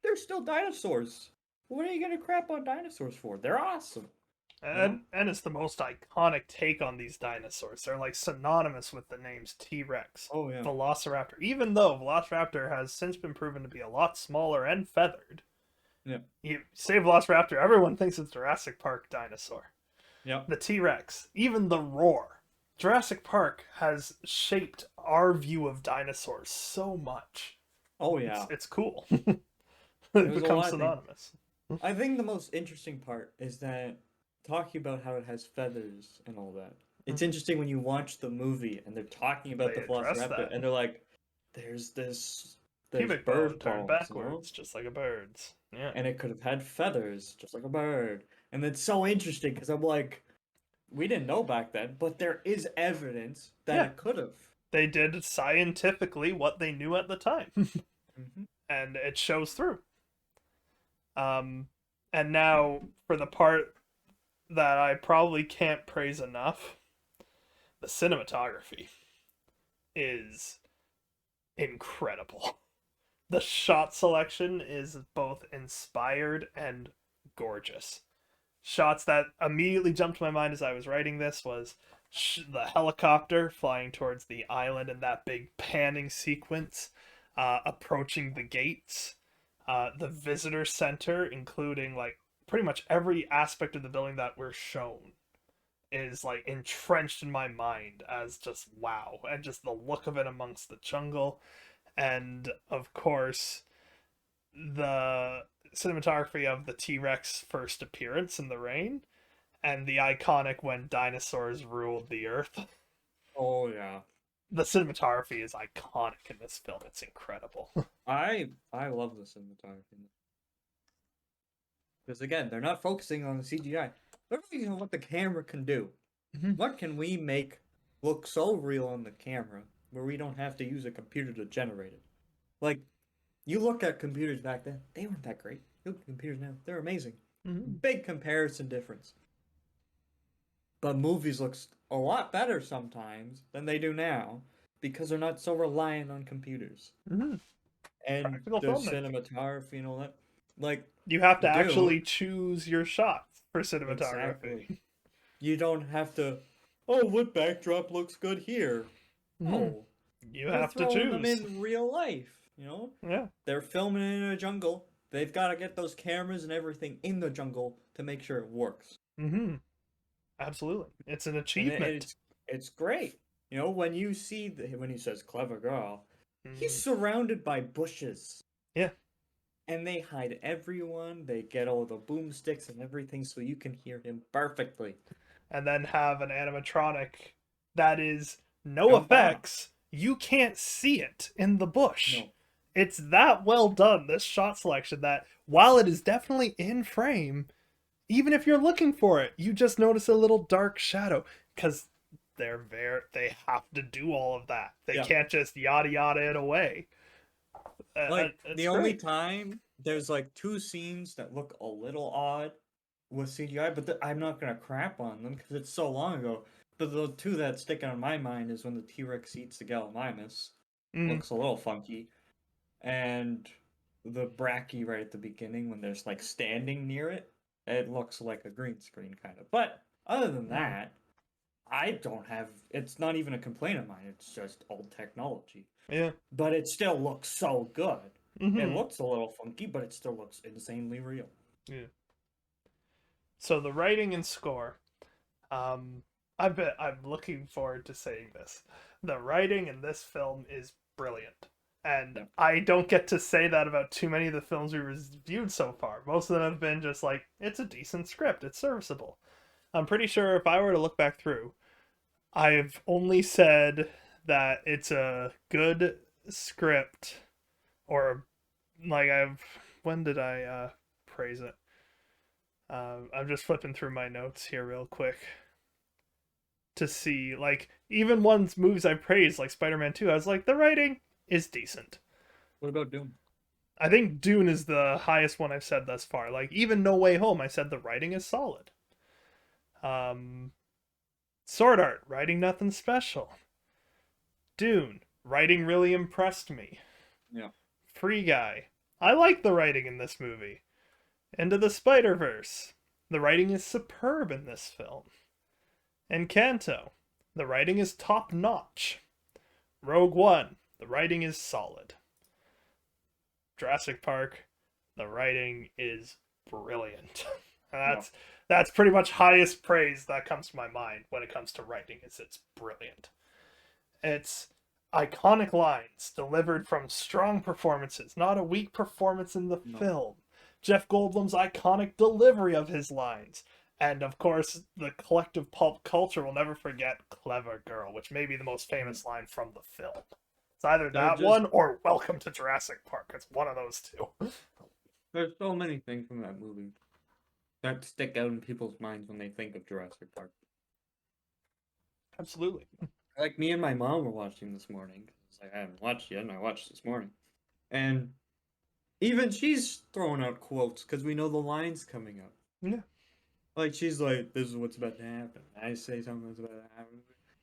[SPEAKER 2] they're still dinosaurs. What are you gonna crap on dinosaurs for? They're awesome, you know?
[SPEAKER 1] And it's the most iconic take on these dinosaurs. They're like synonymous with the names T-Rex,
[SPEAKER 2] Oh, yeah.
[SPEAKER 1] Velociraptor. Even though Velociraptor has since been proven to be a lot smaller and feathered,
[SPEAKER 2] Yeah.
[SPEAKER 1] you say Velociraptor, everyone thinks it's Jurassic Park dinosaur.
[SPEAKER 2] Yep.
[SPEAKER 1] The T-Rex, even the roar. Jurassic Park has shaped our view of dinosaurs so much.
[SPEAKER 2] Oh,
[SPEAKER 1] It's
[SPEAKER 2] yeah.
[SPEAKER 1] it's cool.
[SPEAKER 2] It
[SPEAKER 1] It
[SPEAKER 2] was a
[SPEAKER 1] becomes
[SPEAKER 2] lot of things.
[SPEAKER 1] synonymous.
[SPEAKER 2] I think the most interesting part is that talking about how it has feathers and all that. It's
[SPEAKER 1] Mm-hmm.
[SPEAKER 2] interesting when you watch the movie and they're talking about
[SPEAKER 1] They
[SPEAKER 2] the
[SPEAKER 1] address
[SPEAKER 2] Velociraptor
[SPEAKER 1] that.
[SPEAKER 2] and they're like, there's this, there's
[SPEAKER 1] Pubic bone
[SPEAKER 2] bird
[SPEAKER 1] turned
[SPEAKER 2] bones, you know?
[SPEAKER 1] backwards, just like a bird's. Yeah.
[SPEAKER 2] And it could have had feathers, just like a bird. And it's so interesting because I'm like, we didn't know back then, but there is evidence that
[SPEAKER 1] Yeah.
[SPEAKER 2] it could have.
[SPEAKER 1] They did scientifically what they knew at the time.
[SPEAKER 2] Hmm.
[SPEAKER 1] And it shows through. Um, and now for the part that I probably can't praise enough, the cinematography is incredible. The shot selection is both inspired and gorgeous. Shots that immediately jumped to my mind as I was writing this was the helicopter flying towards the island and that big panning sequence, approaching the gates, the visitor center, including like pretty much every aspect of the building that we're shown is like entrenched in my mind as just wow, and just the look of it amongst the jungle, and of course the cinematography of the T-Rex first appearance in the rain and the iconic when dinosaurs ruled the earth.
[SPEAKER 2] Oh, yeah.
[SPEAKER 1] The cinematography is iconic in this film. It's incredible.
[SPEAKER 2] I love the cinematography. Because again, they're not focusing on the CGI. They're focusing on what the camera can do.
[SPEAKER 1] Mhm.
[SPEAKER 2] What can we make look so real on the camera where we don't have to use a computer to generate it? Like, you look at computers back then, they weren't that great. You look at computers now, they're amazing.
[SPEAKER 1] Mhm.
[SPEAKER 2] Big comparison difference. But movies look a lot better sometimes than they do now because they're not so reliant on computers.
[SPEAKER 1] Mhm.
[SPEAKER 2] And
[SPEAKER 1] Practical
[SPEAKER 2] the
[SPEAKER 1] filmmaking.
[SPEAKER 2] cinematography and all that. Like,
[SPEAKER 1] You have to
[SPEAKER 2] Dune,
[SPEAKER 1] actually choose your shots for
[SPEAKER 2] exactly.
[SPEAKER 1] cinematography.
[SPEAKER 2] You don't have to, oh, what backdrop looks good here?
[SPEAKER 1] Mhm.
[SPEAKER 2] Oh,
[SPEAKER 1] You
[SPEAKER 2] we're
[SPEAKER 1] have to
[SPEAKER 2] throwing them
[SPEAKER 1] choose.
[SPEAKER 2] in real life, you know?
[SPEAKER 1] Yeah.
[SPEAKER 2] They're filming in a jungle. They've got to get those cameras and everything in the jungle to make sure it works.
[SPEAKER 1] Mhm. Absolutely. It's an
[SPEAKER 2] And
[SPEAKER 1] achievement.
[SPEAKER 2] it's great. You know, when you see when he says clever girl, he's
[SPEAKER 1] Mhm.
[SPEAKER 2] surrounded by bushes.
[SPEAKER 1] Yeah.
[SPEAKER 2] And they hide everyone. They get all the boomsticks and everything so you can hear him perfectly.
[SPEAKER 1] And then have an animatronic that is no
[SPEAKER 2] Jump on him.
[SPEAKER 1] effects. You can't see it in the bush.
[SPEAKER 2] No.
[SPEAKER 1] It's that well done, this shot selection, that while it is definitely in frame, even if you're looking for it, you just notice a little dark shadow because they have to do all of that. They
[SPEAKER 2] Yeah.
[SPEAKER 1] can't just yada yada it away.
[SPEAKER 2] Like
[SPEAKER 1] It's
[SPEAKER 2] the only
[SPEAKER 1] great.
[SPEAKER 2] time there's like two scenes that look a little odd with CGI, but I'm not gonna crap on them because it's so long ago. But the two that stick out in my mind is when the T-Rex eats the Gallimimus,
[SPEAKER 1] Mm,
[SPEAKER 2] looks a little funky, and the Bracky right at the beginning when there's like standing near it, it looks like a green screen kind of. But other than
[SPEAKER 1] mm,
[SPEAKER 2] that, I don't have. It's not even a complaint of mine. It's just old technology.
[SPEAKER 1] yeah.
[SPEAKER 2] But it still looks so good. It
[SPEAKER 1] Hmm.
[SPEAKER 2] looks a little funky, but it still looks insanely real.
[SPEAKER 1] Yeah. So the writing and score. Um, I'm looking forward to saying this. The writing in this film is brilliant. And
[SPEAKER 2] Yeah.
[SPEAKER 1] I don't get to say that about too many of the films we reviewed so far. Most of them have been just like, it's a decent script, it's serviceable. I'm pretty sure if I were to look back through, I've only said that it's a good script, or like I've, when did I praise it? I'm just flipping through my notes here real quick to see, like, even ones movies I praised like Spider-Man 2, I was like, the writing is decent.
[SPEAKER 2] What about Doom?
[SPEAKER 1] I think Dune is the highest one I've said thus far. Like even No Way Home, I said the writing is solid. um Sword Art, writing nothing special. Dune, writing really impressed me.
[SPEAKER 2] Yeah.
[SPEAKER 1] Free Guy, I like the writing in this movie. Into the Spider-Verse, the writing is superb in this film. Encanto, the writing is top notch. Rogue One, the writing is solid. Jurassic Park, the writing is brilliant.
[SPEAKER 2] Yeah.
[SPEAKER 1] That's pretty much highest praise that comes to my mind when it comes to writing is it's brilliant. It's iconic lines delivered from strong performances, not a weak performance in the
[SPEAKER 2] No.
[SPEAKER 1] film. Jeff Goldblum's iconic delivery of his lines. And of course, the collective pulp culture will never forget Clever Girl, which may be the most famous line from the film. It's either
[SPEAKER 2] They're
[SPEAKER 1] that
[SPEAKER 2] just
[SPEAKER 1] one or Welcome to Jurassic Park. It's one of those two.
[SPEAKER 2] there's so many things from that movie that stick out in people's minds when they think of Jurassic Park.
[SPEAKER 1] Absolutely.
[SPEAKER 2] Like me and my mom were watching this morning. It's like I haven't watched yet, and I watched this morning. And even she's throwing out quotes because we know the lines coming up.
[SPEAKER 1] Yeah.
[SPEAKER 2] Like she's like, "This is what's about to happen." I say something that's about to happen,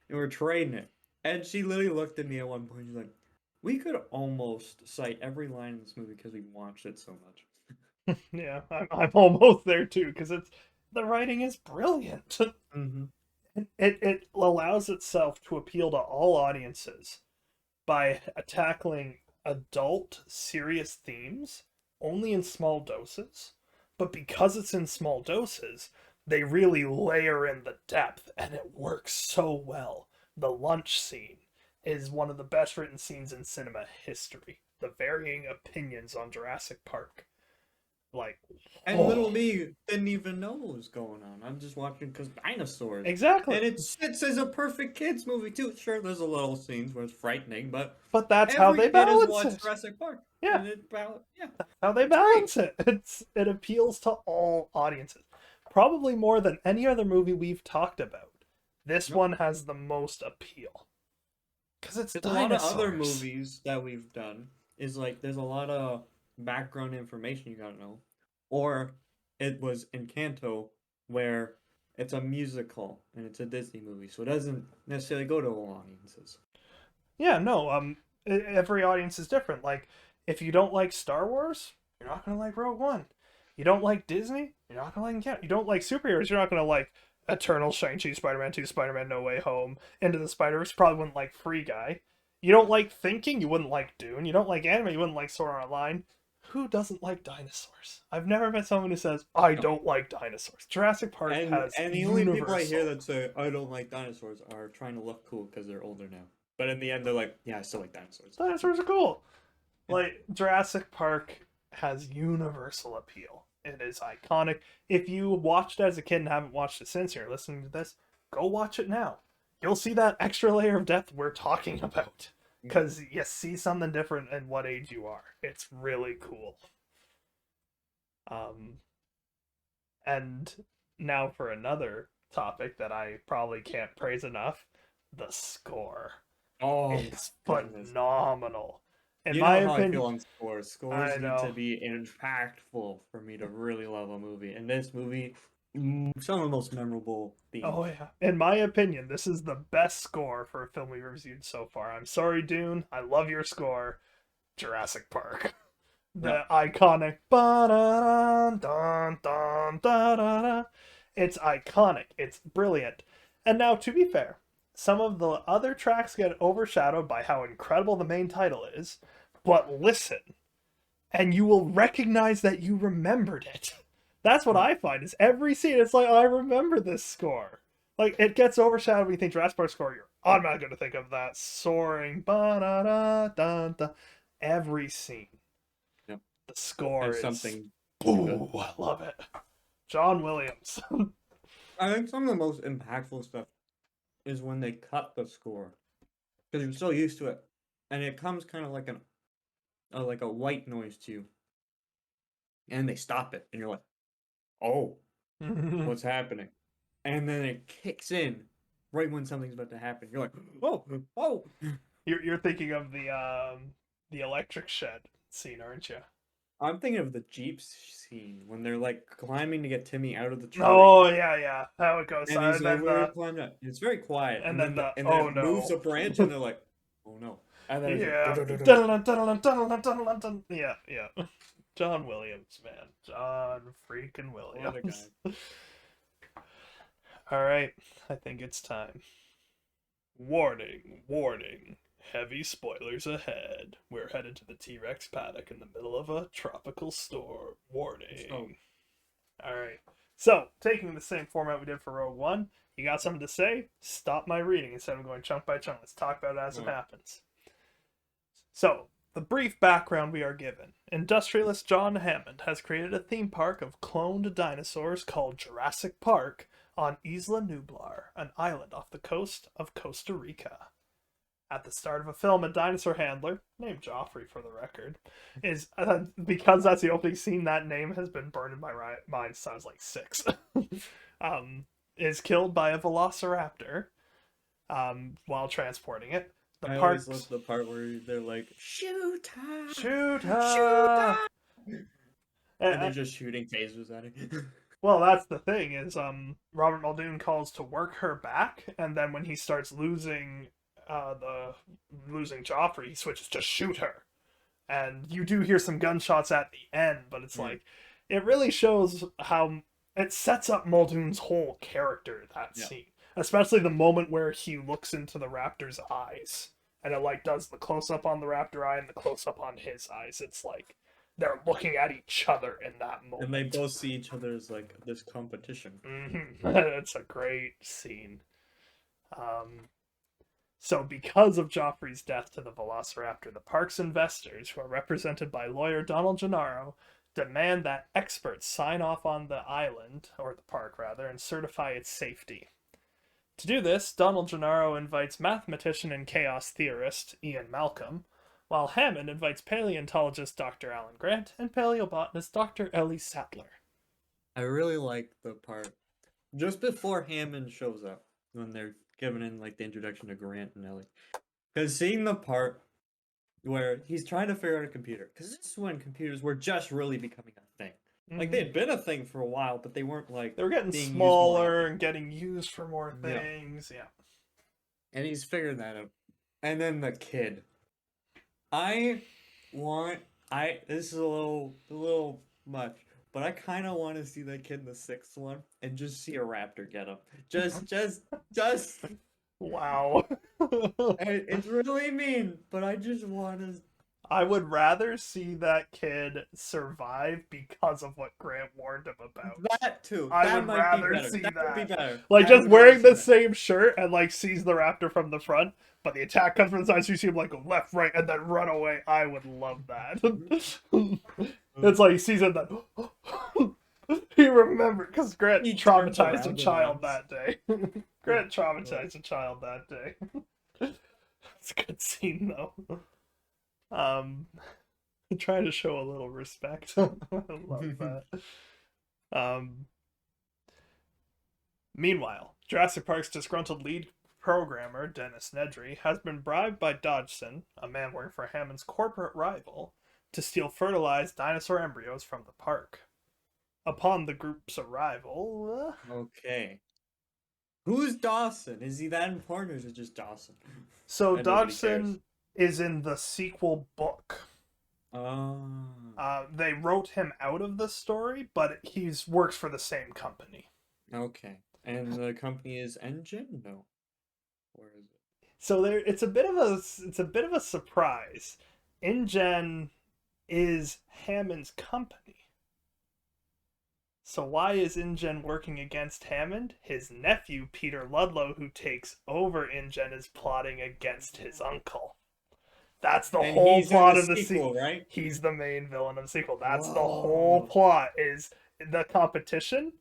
[SPEAKER 2] and we're trading it. And she literally looked at me at one point. She's like, "We could almost cite every line in this movie because we watched it so much."
[SPEAKER 1] Yeah, I'm almost there too because it's the writing is brilliant.
[SPEAKER 2] Mm-hmm.
[SPEAKER 1] It allows itself to appeal to all audiences by tackling adult serious themes only in small doses. But because it's in small doses, they really layer in the depth and it works so well. The lunch scene is one of the best written scenes in cinema history. The varying opinions on Jurassic Park. Like,
[SPEAKER 2] And little
[SPEAKER 1] oh,
[SPEAKER 2] me didn't even know what was going on. I'm just watching because dinosaurs.
[SPEAKER 1] exactly.
[SPEAKER 2] And it sits as a perfect kids movie too. Sure, there's a little scenes where it's frightening, but
[SPEAKER 1] But that's how
[SPEAKER 2] every
[SPEAKER 1] they
[SPEAKER 2] kid has
[SPEAKER 1] balance
[SPEAKER 2] watched
[SPEAKER 1] it.
[SPEAKER 2] Jurassic Park,
[SPEAKER 1] Yeah,
[SPEAKER 2] and yeah,
[SPEAKER 1] how they
[SPEAKER 2] it's great.
[SPEAKER 1] balance it. It appeals to all audiences. Probably more than any other movie we've talked about. This
[SPEAKER 2] Yep.
[SPEAKER 1] one has the most appeal because it's
[SPEAKER 2] There's a lot of other
[SPEAKER 1] dinosaurs.
[SPEAKER 2] movies that we've done. Is like there's a lot of background information you gotta know, or it was Encanto where it's a musical and it's a Disney movie, so it doesn't necessarily go to all audiences.
[SPEAKER 1] Yeah, no, every audience is different. Like, if you don't like Star Wars, you're not gonna like Rogue One. You don't like Disney, you're not gonna like Encanto. You don't like superheroes, you're not gonna like Eternal, Shang-Chi, Spider-Man 2, Spider-Man No Way Home, Into the Spider-Verse. Probably wouldn't like Free Guy. You don't like thinking, you wouldn't like Dune. You don't like anime, you wouldn't like Sword Art Online. Who doesn't like dinosaurs? I've never met someone who says I
[SPEAKER 2] No.
[SPEAKER 1] don't like dinosaurs. Jurassic Park has
[SPEAKER 2] And the only people I hear
[SPEAKER 1] universal.
[SPEAKER 2] that say I don't like dinosaurs are trying to look cool because they're older now. But in the end, they're like, yeah, I still like dinosaurs.
[SPEAKER 1] Dinosaurs are cool.
[SPEAKER 2] Yeah.
[SPEAKER 1] Like Jurassic Park has universal appeal. It is iconic. If you watched it as a kid and haven't watched it since you're listening to this, go watch it now. You'll see that extra layer of depth we're talking about because you see something different in what age you are. It's really cool. Um, and now for another topic that I probably can't praise enough, the score.
[SPEAKER 2] Oh my
[SPEAKER 1] It's
[SPEAKER 2] goodness.
[SPEAKER 1] phenomenal. In
[SPEAKER 2] You
[SPEAKER 1] my
[SPEAKER 2] know how I feel
[SPEAKER 1] opinion,
[SPEAKER 2] on scores. Scores
[SPEAKER 1] I
[SPEAKER 2] need to
[SPEAKER 1] know.
[SPEAKER 2] be impactful for me to really love a movie. And this movie, some of the most memorable
[SPEAKER 1] Oh
[SPEAKER 2] themes.
[SPEAKER 1] yeah. In my opinion, this is the best score for a film we've reviewed so far. I'm sorry, Dune. I love your score. Jurassic Park.
[SPEAKER 2] Yeah.
[SPEAKER 1] The iconic ba-da-dun, dun, dun, da-da-da. It's iconic. It's brilliant. And now, to be fair, some of the other tracks get overshadowed by how incredible the main title is. But listen, and you will recognize that you remembered it. That's what
[SPEAKER 2] Yeah.
[SPEAKER 1] I find is every scene. It's like I remember this score. Like it gets overshadowed when you think Jurassic Park score. You're automatically going to think of that soaring ba da da da da. Every scene,
[SPEAKER 2] Yep.
[SPEAKER 1] the score
[SPEAKER 2] There's
[SPEAKER 1] is
[SPEAKER 2] something really good.
[SPEAKER 1] ooh, I love it. John Williams.
[SPEAKER 2] I think some of the most impactful stuff is when they cut the score because you're so used to it, and it comes kind of like like a white noise to you, and they stop it, and you're like, "Oh,
[SPEAKER 1] you're
[SPEAKER 2] what's happening?" And then it kicks in right when something's about to happen. You're like, "Oh, oh!"
[SPEAKER 1] you're thinking of the electric shed scene, aren't you?
[SPEAKER 2] I'm thinking of the Jeep scene when they're like climbing to get Timmy out of the tree,
[SPEAKER 1] Oh yeah, yeah. How it goes.
[SPEAKER 2] and he's
[SPEAKER 1] And
[SPEAKER 2] like,
[SPEAKER 1] then
[SPEAKER 2] "Where are you climbing up?" And it's very quiet, and then
[SPEAKER 1] the
[SPEAKER 2] and then
[SPEAKER 1] oh
[SPEAKER 2] it moves
[SPEAKER 1] no.
[SPEAKER 2] a branch, and they're like, Oh no. And then it's like,
[SPEAKER 1] Yeah.
[SPEAKER 2] "Dun-dun-dun-dun."
[SPEAKER 1] Dun-dun, dun-dun, dun-dun, dun-dun, dun. Yeah, yeah. John Williams, man. John freaking
[SPEAKER 2] What a
[SPEAKER 1] Williams.
[SPEAKER 2] guy.
[SPEAKER 1] All right, I think it's time. Warning, warning. Heavy spoilers ahead. We're headed to the T Rex paddock in the middle of a tropical storm.
[SPEAKER 2] Oh,
[SPEAKER 1] Warning. Alright. So, taking the same format we did for Rogue One, you got something to say? Stop my reading instead of going chunk by chunk. Let's talk about it as it
[SPEAKER 2] alright.
[SPEAKER 1] happens. So, the brief background we are given. Industrialist John Hammond has created a theme park of cloned dinosaurs called Jurassic Park on Isla Nublar, an island off the coast of Costa Rica. At the start of a film, a dinosaur handler, named Joffrey for the record, is because that's the opening scene, that name has been burned in my mind since I was like 6. um, is killed by a velociraptor while transporting it. The
[SPEAKER 2] I always
[SPEAKER 1] park's
[SPEAKER 2] love the part where they're like, shoot her!
[SPEAKER 1] shoot
[SPEAKER 2] Shoot
[SPEAKER 1] her.
[SPEAKER 2] her! And they're just shooting phasers at it.
[SPEAKER 1] Well, that's the thing is Robert Muldoon calls to work her back, and then when he starts the losing Joffrey, he switches to shoot her. And you do hear some gunshots at the end, but it's
[SPEAKER 2] Mm,
[SPEAKER 1] like it really shows how it sets up Muldoon's whole character, that
[SPEAKER 2] yeah.
[SPEAKER 1] scene. Especially the moment where he looks into the raptor's eyes and it like does the close up on the raptor eye and the close up on his eyes. It's like they're looking at each other in that
[SPEAKER 2] And they
[SPEAKER 1] moment.
[SPEAKER 2] both see each other as like this competition.
[SPEAKER 1] It's a great scene. Um, So, because of Joffrey's death to the Velociraptor, the park's investors, who are represented by lawyer Donald Gennaro, demand that experts sign off on the island, or the park rather, and certify its safety. To do this, Donald Gennaro invites mathematician and chaos theorist Ian Malcolm, while Hammond invites paleontologist Dr. Alan Grant and paleobotanist Dr. Ellie Sattler.
[SPEAKER 2] I really like the part just before Hammond shows up when they're giving in like the introduction to Grant and Ellie. Because seeing the part where he's trying to figure out a computer, because this is when computers were just really becoming a thing. Like they
[SPEAKER 1] Mm-hmm.
[SPEAKER 2] had been a thing for a while, but they weren't like
[SPEAKER 1] They were getting
[SPEAKER 2] being used more
[SPEAKER 1] smaller
[SPEAKER 2] often.
[SPEAKER 1] and getting used for more
[SPEAKER 2] Yeah,
[SPEAKER 1] things. Yeah.
[SPEAKER 2] and he's figured that out. And then the kid. I want I this is a little much, but I kind of want to see that kid in the sixth one and just see a raptor get him. Just.
[SPEAKER 1] Wow.
[SPEAKER 2] It's really mean, but I just want to.
[SPEAKER 1] I would rather see that kid survive because of what Grant warned him about.
[SPEAKER 2] That too.
[SPEAKER 1] I
[SPEAKER 2] That
[SPEAKER 1] would
[SPEAKER 2] might be
[SPEAKER 1] rather
[SPEAKER 2] better.
[SPEAKER 1] see
[SPEAKER 2] That would be
[SPEAKER 1] that.
[SPEAKER 2] better.
[SPEAKER 1] Like
[SPEAKER 2] That
[SPEAKER 1] just
[SPEAKER 2] would be
[SPEAKER 1] wearing
[SPEAKER 2] much
[SPEAKER 1] the
[SPEAKER 2] better.
[SPEAKER 1] same shirt and like sees the raptor from the front, but the attack comes from the side, so you see him like go left, right, and then run away. I would love that. It's like he sees it then he remembered because Grant
[SPEAKER 2] He turns
[SPEAKER 1] traumatized a
[SPEAKER 2] around and
[SPEAKER 1] child
[SPEAKER 2] runs.
[SPEAKER 1] that day. Grant traumatized a child that day. It's a good scene though. Um, trying to show a little respect. I love that. Um, Meanwhile, Jurassic Park's disgruntled lead programmer, Dennis Nedry, has been bribed by Dodgson, a man working for Hammond's corporate rival, to steal fertilized dinosaur embryos from the park. Upon the group's arrival,
[SPEAKER 2] Okay. Who's Dawson? Is he that important or is it just Dawson?
[SPEAKER 1] so
[SPEAKER 2] And nobody cares.
[SPEAKER 1] Dodgson is in the sequel book.
[SPEAKER 2] Oh.
[SPEAKER 1] They wrote him out of the story, but he's works for the same company.
[SPEAKER 2] Okay. And the company is Engine? No. Where is it?
[SPEAKER 1] So there, it's a bit of a surprise. InGen is Hammond's company. So why is InGen working against Hammond? His nephew Peter Ludlow, who takes over InGen, is plotting against his uncle. That's the
[SPEAKER 2] And
[SPEAKER 1] whole
[SPEAKER 2] he's in
[SPEAKER 1] plot
[SPEAKER 2] the
[SPEAKER 1] of the
[SPEAKER 2] sequel,
[SPEAKER 1] sequel.
[SPEAKER 2] right?
[SPEAKER 1] He's the main villain of the sequel. That's the whole
[SPEAKER 2] Whoa.
[SPEAKER 1] plot. Is the competition?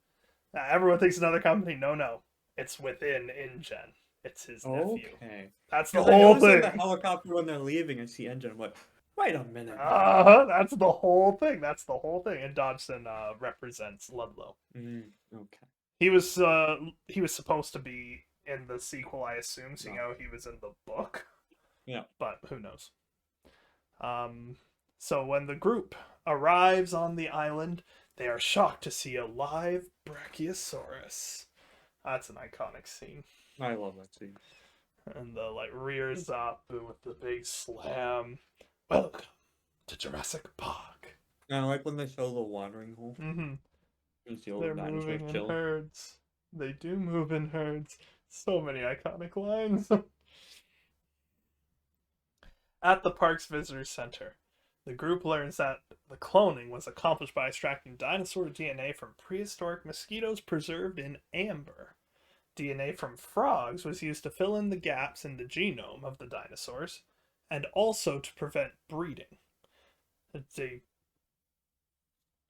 [SPEAKER 1] Everyone thinks another company. No, no, it's within InGen. It's his nephew.
[SPEAKER 2] Okay.
[SPEAKER 1] That's the
[SPEAKER 2] Because I
[SPEAKER 1] whole
[SPEAKER 2] noticed in the
[SPEAKER 1] thing.
[SPEAKER 2] helicopter when they're leaving, I see Engine. I'm like, wait a minute.
[SPEAKER 1] That's the whole thing. That's the whole thing. And Dodgson represents Ludlow.
[SPEAKER 2] Okay.
[SPEAKER 1] He was supposed to be in the sequel, I assume, seeing how he was in the book.
[SPEAKER 2] Yeah.
[SPEAKER 1] But who knows? Um, so when the group arrives on the island, they are shocked to see a live Brachiosaurus. That's an iconic scene.
[SPEAKER 2] I love that scene.
[SPEAKER 1] and the like rears up with the big slam. Welcome to Jurassic Park.
[SPEAKER 2] I like when they show the watering hole.
[SPEAKER 1] Mm-hmm.
[SPEAKER 2] You see all the
[SPEAKER 1] They're
[SPEAKER 2] dinosaurs
[SPEAKER 1] moving in
[SPEAKER 2] chilling.
[SPEAKER 1] herds. They do move in herds. So many iconic lines. At the park's visitor center, the group learns that the cloning was accomplished by extracting dinosaur DNA from prehistoric mosquitoes preserved in amber. DNA from frogs was used to fill in the gaps in the genome of the dinosaurs and also to prevent breeding. They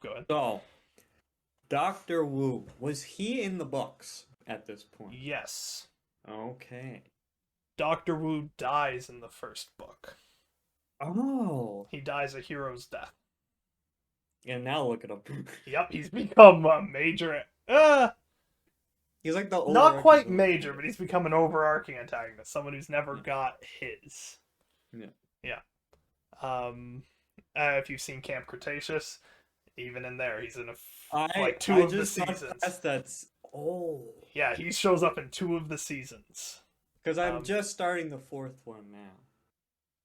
[SPEAKER 1] go ahead.
[SPEAKER 2] So, Dr. Wu, was he in the books at this point?
[SPEAKER 1] Yes.
[SPEAKER 2] Okay.
[SPEAKER 1] Dr. Wu dies in the first book.
[SPEAKER 2] Oh.
[SPEAKER 1] He dies a hero's death.
[SPEAKER 2] And now look at him.
[SPEAKER 1] Yep, he's become a major.
[SPEAKER 2] He's like the
[SPEAKER 1] Not
[SPEAKER 2] overarching
[SPEAKER 1] quite
[SPEAKER 2] villain,
[SPEAKER 1] major,
[SPEAKER 2] kind of.
[SPEAKER 1] but he's become an overarching antagonist. Someone who's never got his.
[SPEAKER 2] Yeah.
[SPEAKER 1] Yeah. If you've seen Camp Cretaceous, even in there, he's in like two
[SPEAKER 2] I
[SPEAKER 1] of the
[SPEAKER 2] just got
[SPEAKER 1] seasons.
[SPEAKER 2] past that. Oh.
[SPEAKER 1] Yeah, he shows up in two of the seasons.
[SPEAKER 2] Because I'm just starting the fourth one now.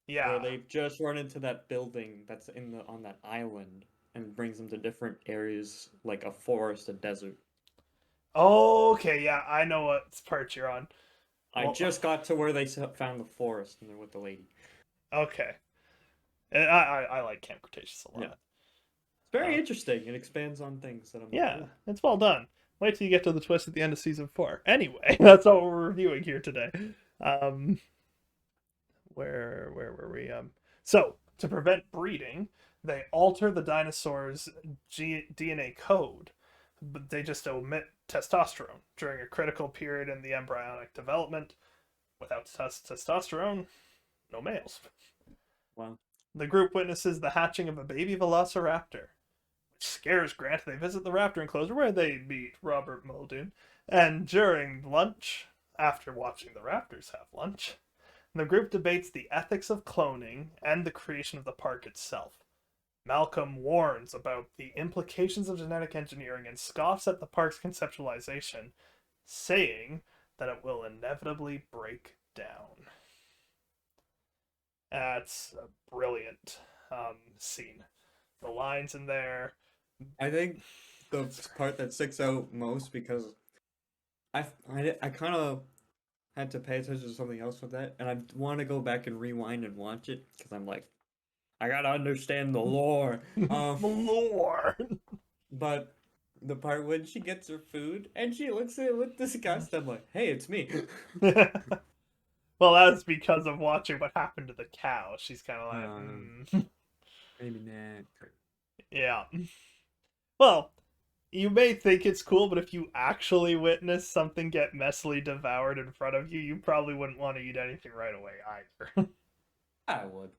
[SPEAKER 1] Yeah.
[SPEAKER 2] Where they've just run into that building that's on that island and brings them to different areas like a forest, a desert.
[SPEAKER 1] Okay, yeah, I know what part you're on.
[SPEAKER 2] I just got to where they found the forest and they're with the lady.
[SPEAKER 1] Okay. I like Camp Cretaceous a lot.
[SPEAKER 2] Yeah. It's very interesting. It expands on things that I'm
[SPEAKER 1] Yeah,
[SPEAKER 2] like,
[SPEAKER 1] it's well done. Wait till you get to the twist at the end of season 4. Anyway, that's what we're reviewing here today. Where were we? So to prevent breeding, they alter the dinosaurs' DNA code, but they just omit testosterone during a critical period in the embryonic development. Without testosterone, no males.
[SPEAKER 2] wow.
[SPEAKER 1] The group witnesses the hatching of a baby velociraptor, which scares Grant. They visit the raptor enclosure where they meet Robert Muldoon, and during lunch, after watching the raptors have lunch, the group debates the ethics of cloning and the creation of the park itself. Malcolm warns about the implications of genetic engineering and scoffs at the park's conceptualization, saying that it will inevitably break down. That's a brilliant scene. The lines in there.
[SPEAKER 2] I think the part that sticks out most because I kind of had to pay attention to something else with that, and I want to go back and rewind and watch it because I'm like, I gotta understand the lore.
[SPEAKER 1] The lore.
[SPEAKER 2] But the part when she gets her food and she looks at it with disgust, I'm like, hey, it's me.
[SPEAKER 1] Well, that's because of watching what happened to the cow. She's kind of like,
[SPEAKER 2] Maybe not.
[SPEAKER 1] yeah. Well, you may think it's cool, but if you actually witness something get messily devoured in front of you, you probably wouldn't want to eat anything right away either.
[SPEAKER 2] I would.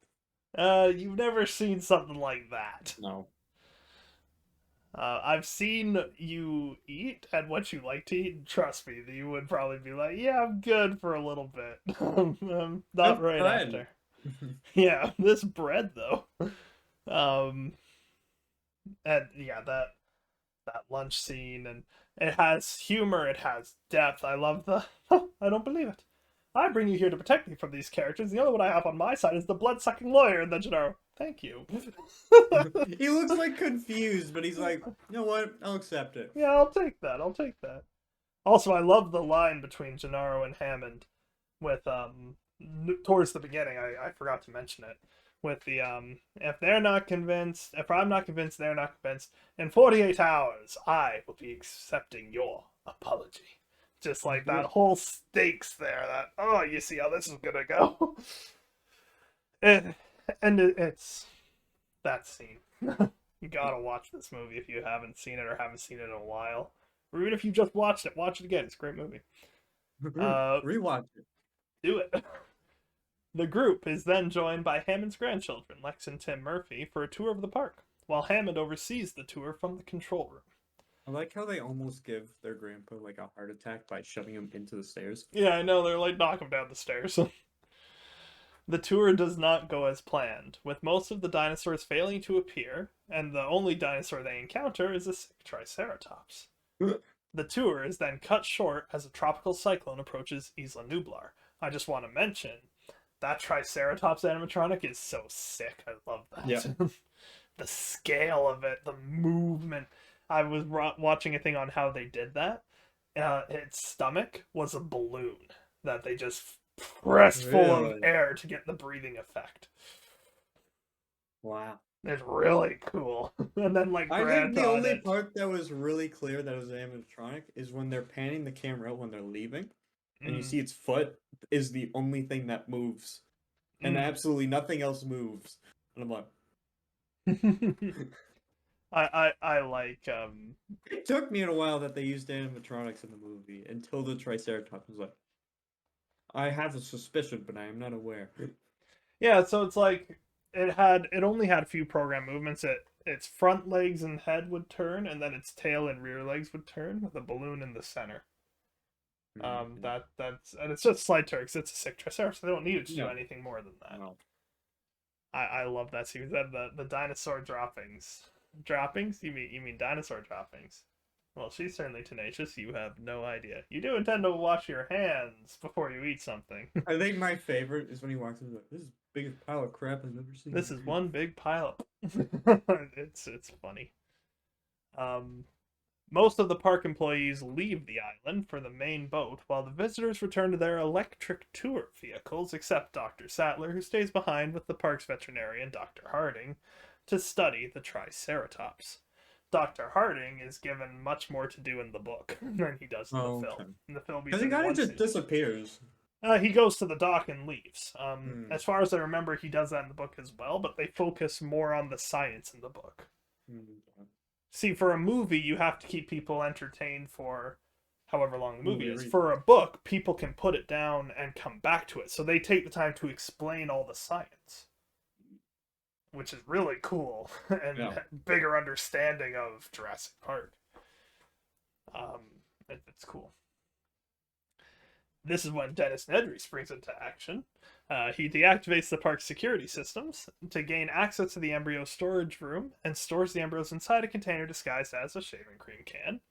[SPEAKER 1] You've never seen something like that.
[SPEAKER 2] No.
[SPEAKER 1] I've seen you eat and what you like to eat, and trust me, you would probably be like, yeah, I'm good for a little bit. Not right after. Yeah, this bread, though. And yeah, that lunch scene, and it has humor, it has depth. I love the, I don't believe it. I bring you here to protect me from these characters. The only one I have on my side is the blood-sucking lawyer. And then Gennaro, thank you.
[SPEAKER 2] He looks like confused, but he's like, you know what? I'll accept it.
[SPEAKER 1] Yeah, I'll take that. I'll take that. Also, I love the line between Gennaro and Hammond with towards the beginning. I forgot to mention it with the if they're not convinced, if I'm not convinced, they're not convinced. In 48 hours, I will be accepting your apology. Just like that whole stakes there. That you see how this is gonna go. and it's that scene. You gotta watch this movie if you haven't seen it or haven't seen it in a while. Or even if you just watched it, watch it again. It's a great movie.
[SPEAKER 2] Rewatch it.
[SPEAKER 1] Do it. The group is then joined by Hammond's grandchildren, Lex and Tim Murphy, for a tour of the park, while Hammond oversees the tour from the control room.
[SPEAKER 2] I like how they almost give their grandpa like a heart attack by shoving him into the stairs.
[SPEAKER 1] Yeah, I know, they're like, knock him down the stairs. The tour does not go as planned, with most of the dinosaurs failing to appear, and the only dinosaur they encounter is a sick Triceratops. The tour is then cut short as a tropical cyclone approaches Isla Nublar, I just want to mention that Triceratops animatronic is so sick. I love
[SPEAKER 2] Yeah.
[SPEAKER 1] that. The scale of it, the movement. I was watching a thing on how they did that. Its stomach was a balloon that they just pressed full of
[SPEAKER 2] Really?
[SPEAKER 1] air to get the breathing effect.
[SPEAKER 2] Wow.
[SPEAKER 1] It's really cool. And then like
[SPEAKER 2] I think
[SPEAKER 1] Grant
[SPEAKER 2] the
[SPEAKER 1] on
[SPEAKER 2] only
[SPEAKER 1] it.
[SPEAKER 2] part that was really clear that it was animatronic is when they're panning the camera out when they're leaving, and you
[SPEAKER 1] Mm,
[SPEAKER 2] see its foot is the only thing that moves, and
[SPEAKER 1] mm.
[SPEAKER 2] absolutely nothing else moves. And I'm like,
[SPEAKER 1] I like
[SPEAKER 2] it took me a while that they used animatronics in the movie until the Triceratops was like, I have a suspicion, but I am not aware.
[SPEAKER 1] yeah, so it's like it only had a few program movements. Its front legs and head would turn, and then its tail and rear legs would turn with a balloon in the center.
[SPEAKER 2] Mhm.
[SPEAKER 1] That's and it's just slide turks. It's a sick Triceratops, so they don't need it to do
[SPEAKER 2] No,
[SPEAKER 1] anything more than that.
[SPEAKER 2] no.
[SPEAKER 1] I love that series. Then the dinosaur droppings. Droppings? You mean dinosaur droppings? Well, she's certainly tenacious. You have no idea. You do intend to wash your hands before you eat something.
[SPEAKER 2] I think my favorite is when he walks in like, this is the biggest pile of crap I've ever
[SPEAKER 1] This
[SPEAKER 2] seen.
[SPEAKER 1] is one big pile. It's funny. Um, Most of the park employees leave the island for the main boat, while the visitors return to their electric tour vehicles, except Dr. Sattler, who stays behind with the park's veterinarian, Dr. Harding, to study the Triceratops. Dr. Harding is given much more to do in the book than he does in the
[SPEAKER 2] Oh,
[SPEAKER 1] film.
[SPEAKER 2] okay.
[SPEAKER 1] In the film, he's
[SPEAKER 2] Because he
[SPEAKER 1] in
[SPEAKER 2] kind of
[SPEAKER 1] one
[SPEAKER 2] just
[SPEAKER 1] scene.
[SPEAKER 2] disappears.
[SPEAKER 1] He goes to the dock and leaves.
[SPEAKER 2] Hmm.
[SPEAKER 1] As far as I remember, he does that in the book as well, but they focus more on the science in the book.
[SPEAKER 2] Hmm.
[SPEAKER 1] See, for a movie, you have to keep people entertained for however long the movie
[SPEAKER 2] Movie
[SPEAKER 1] is.
[SPEAKER 2] reason.
[SPEAKER 1] For a book, people can put it down and come back to it. So they take the time to explain all the science, which is really cool and
[SPEAKER 2] Yeah.
[SPEAKER 1] bigger understanding of Jurassic Park. It's cool. This is when Dennis Nedry springs into action. He deactivates the park's security systems to gain access to the embryo storage room and stores the embryos inside a container disguised as a shaving cream can.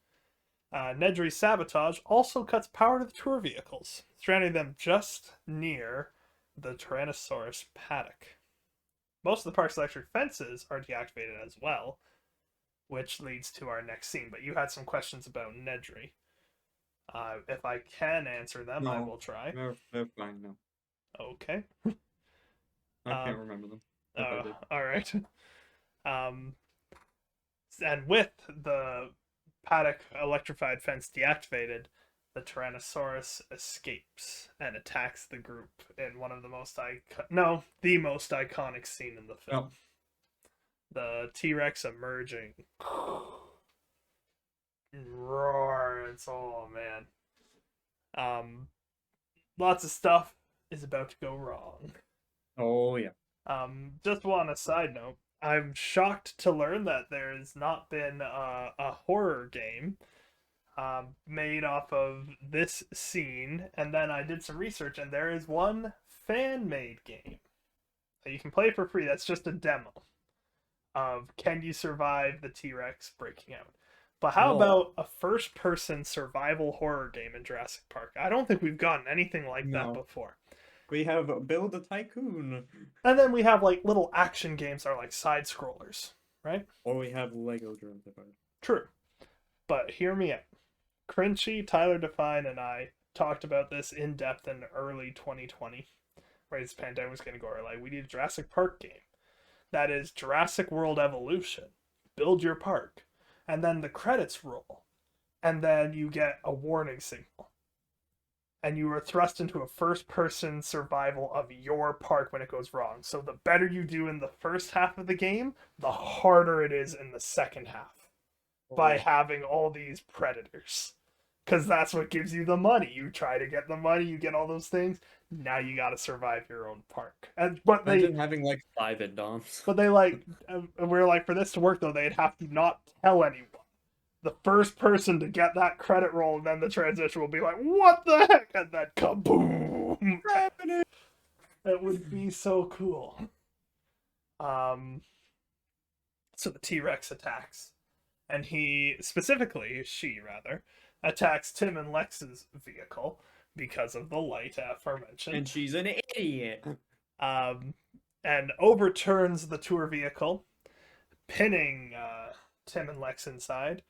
[SPEAKER 1] Nedry's sabotage also cuts power to the tour vehicles, stranding them just near the Tyrannosaurus paddock. Most of the park's electric fences are deactivated as well, which leads to our next scene. But you had some questions about Nedry. If I can answer them, I
[SPEAKER 2] No,
[SPEAKER 1] will try.
[SPEAKER 2] they're fine. No,
[SPEAKER 1] Okay.
[SPEAKER 2] I can't
[SPEAKER 1] Um,
[SPEAKER 2] remember them. If I did.
[SPEAKER 1] all right. Um, and with the paddock electrified fence deactivated, the Tyrannosaurus escapes and attacks the group in one of the the most iconic scene in the film.
[SPEAKER 2] Oh,
[SPEAKER 1] The T-Rex emerging, roar! It's oh man. Um, Lots of stuff is about to go wrong.
[SPEAKER 2] oh yeah.
[SPEAKER 1] Just on a side note, I'm shocked to learn that there's not been a horror game made off of this scene, and then I did some research, and there is one fan made game that you can play for free. That's just a demo of Can You Survive the T Rex breaking out. But how
[SPEAKER 2] Whoa.
[SPEAKER 1] about a first person survival horror game in Jurassic Park? I don't think we've gotten anything like that
[SPEAKER 2] No,
[SPEAKER 1] before.
[SPEAKER 2] we have Build a Tycoon,
[SPEAKER 1] And then we have like little action games that are like side scrollers, right?
[SPEAKER 2] or we have Lego Jurassic Park.
[SPEAKER 1] True. But hear me out. Crinchy, Tyler Define, and I talked about this in depth in early 2020. Right, this pandemic was going to go. We're like, we need a Jurassic Park game. That is Jurassic World Evolution. Build your park. And then the credits roll. And then you get a warning signal. And you are thrust into a first person survival of your park when it goes wrong. So the better you do in the first half of the game, the harder it is in the second half by
[SPEAKER 2] Oh,
[SPEAKER 1] having all these predators. Because that's what gives you the money. You try to get the money, you get all those things. Now you got to survive your own park. And
[SPEAKER 2] imagine having like 5 add-ons.
[SPEAKER 1] but they like, we're like, for this to work though, they'd have to not tell anyone. The first person to get that credit roll, and then the transition will be like, "What the heck?" And then kaboom!
[SPEAKER 2] Happening.
[SPEAKER 1] It would be so cool. Um, so the T Rex attacks, and she rather attacks Tim and Lex's vehicle, because of the light aforementioned.
[SPEAKER 2] And she's an idiot.
[SPEAKER 1] Um, and overturns the tour vehicle, pinning Tim and Lex inside.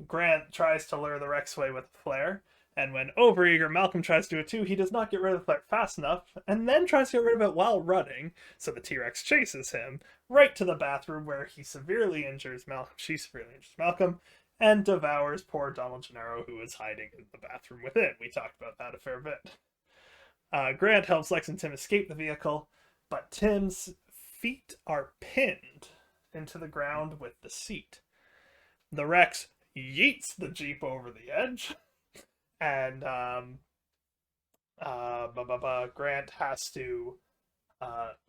[SPEAKER 1] Grant tries to lure the Rex away with a flare, and when overeager Malcolm tries to do it too, he does not get rid of the flare fast enough, and then tries to get rid of it while running, so the T-Rex chases him right to the bathroom where he severely injures Malcolm, she severely injures Malcolm, and devours poor Donald Gennaro, who is hiding in the bathroom within. We talked about that a fair bit. Grant helps Lex and Tim escape the vehicle, but Tim's feet are pinned into the ground with the seat. The Rex yeets the Jeep over the edge, and Grant has to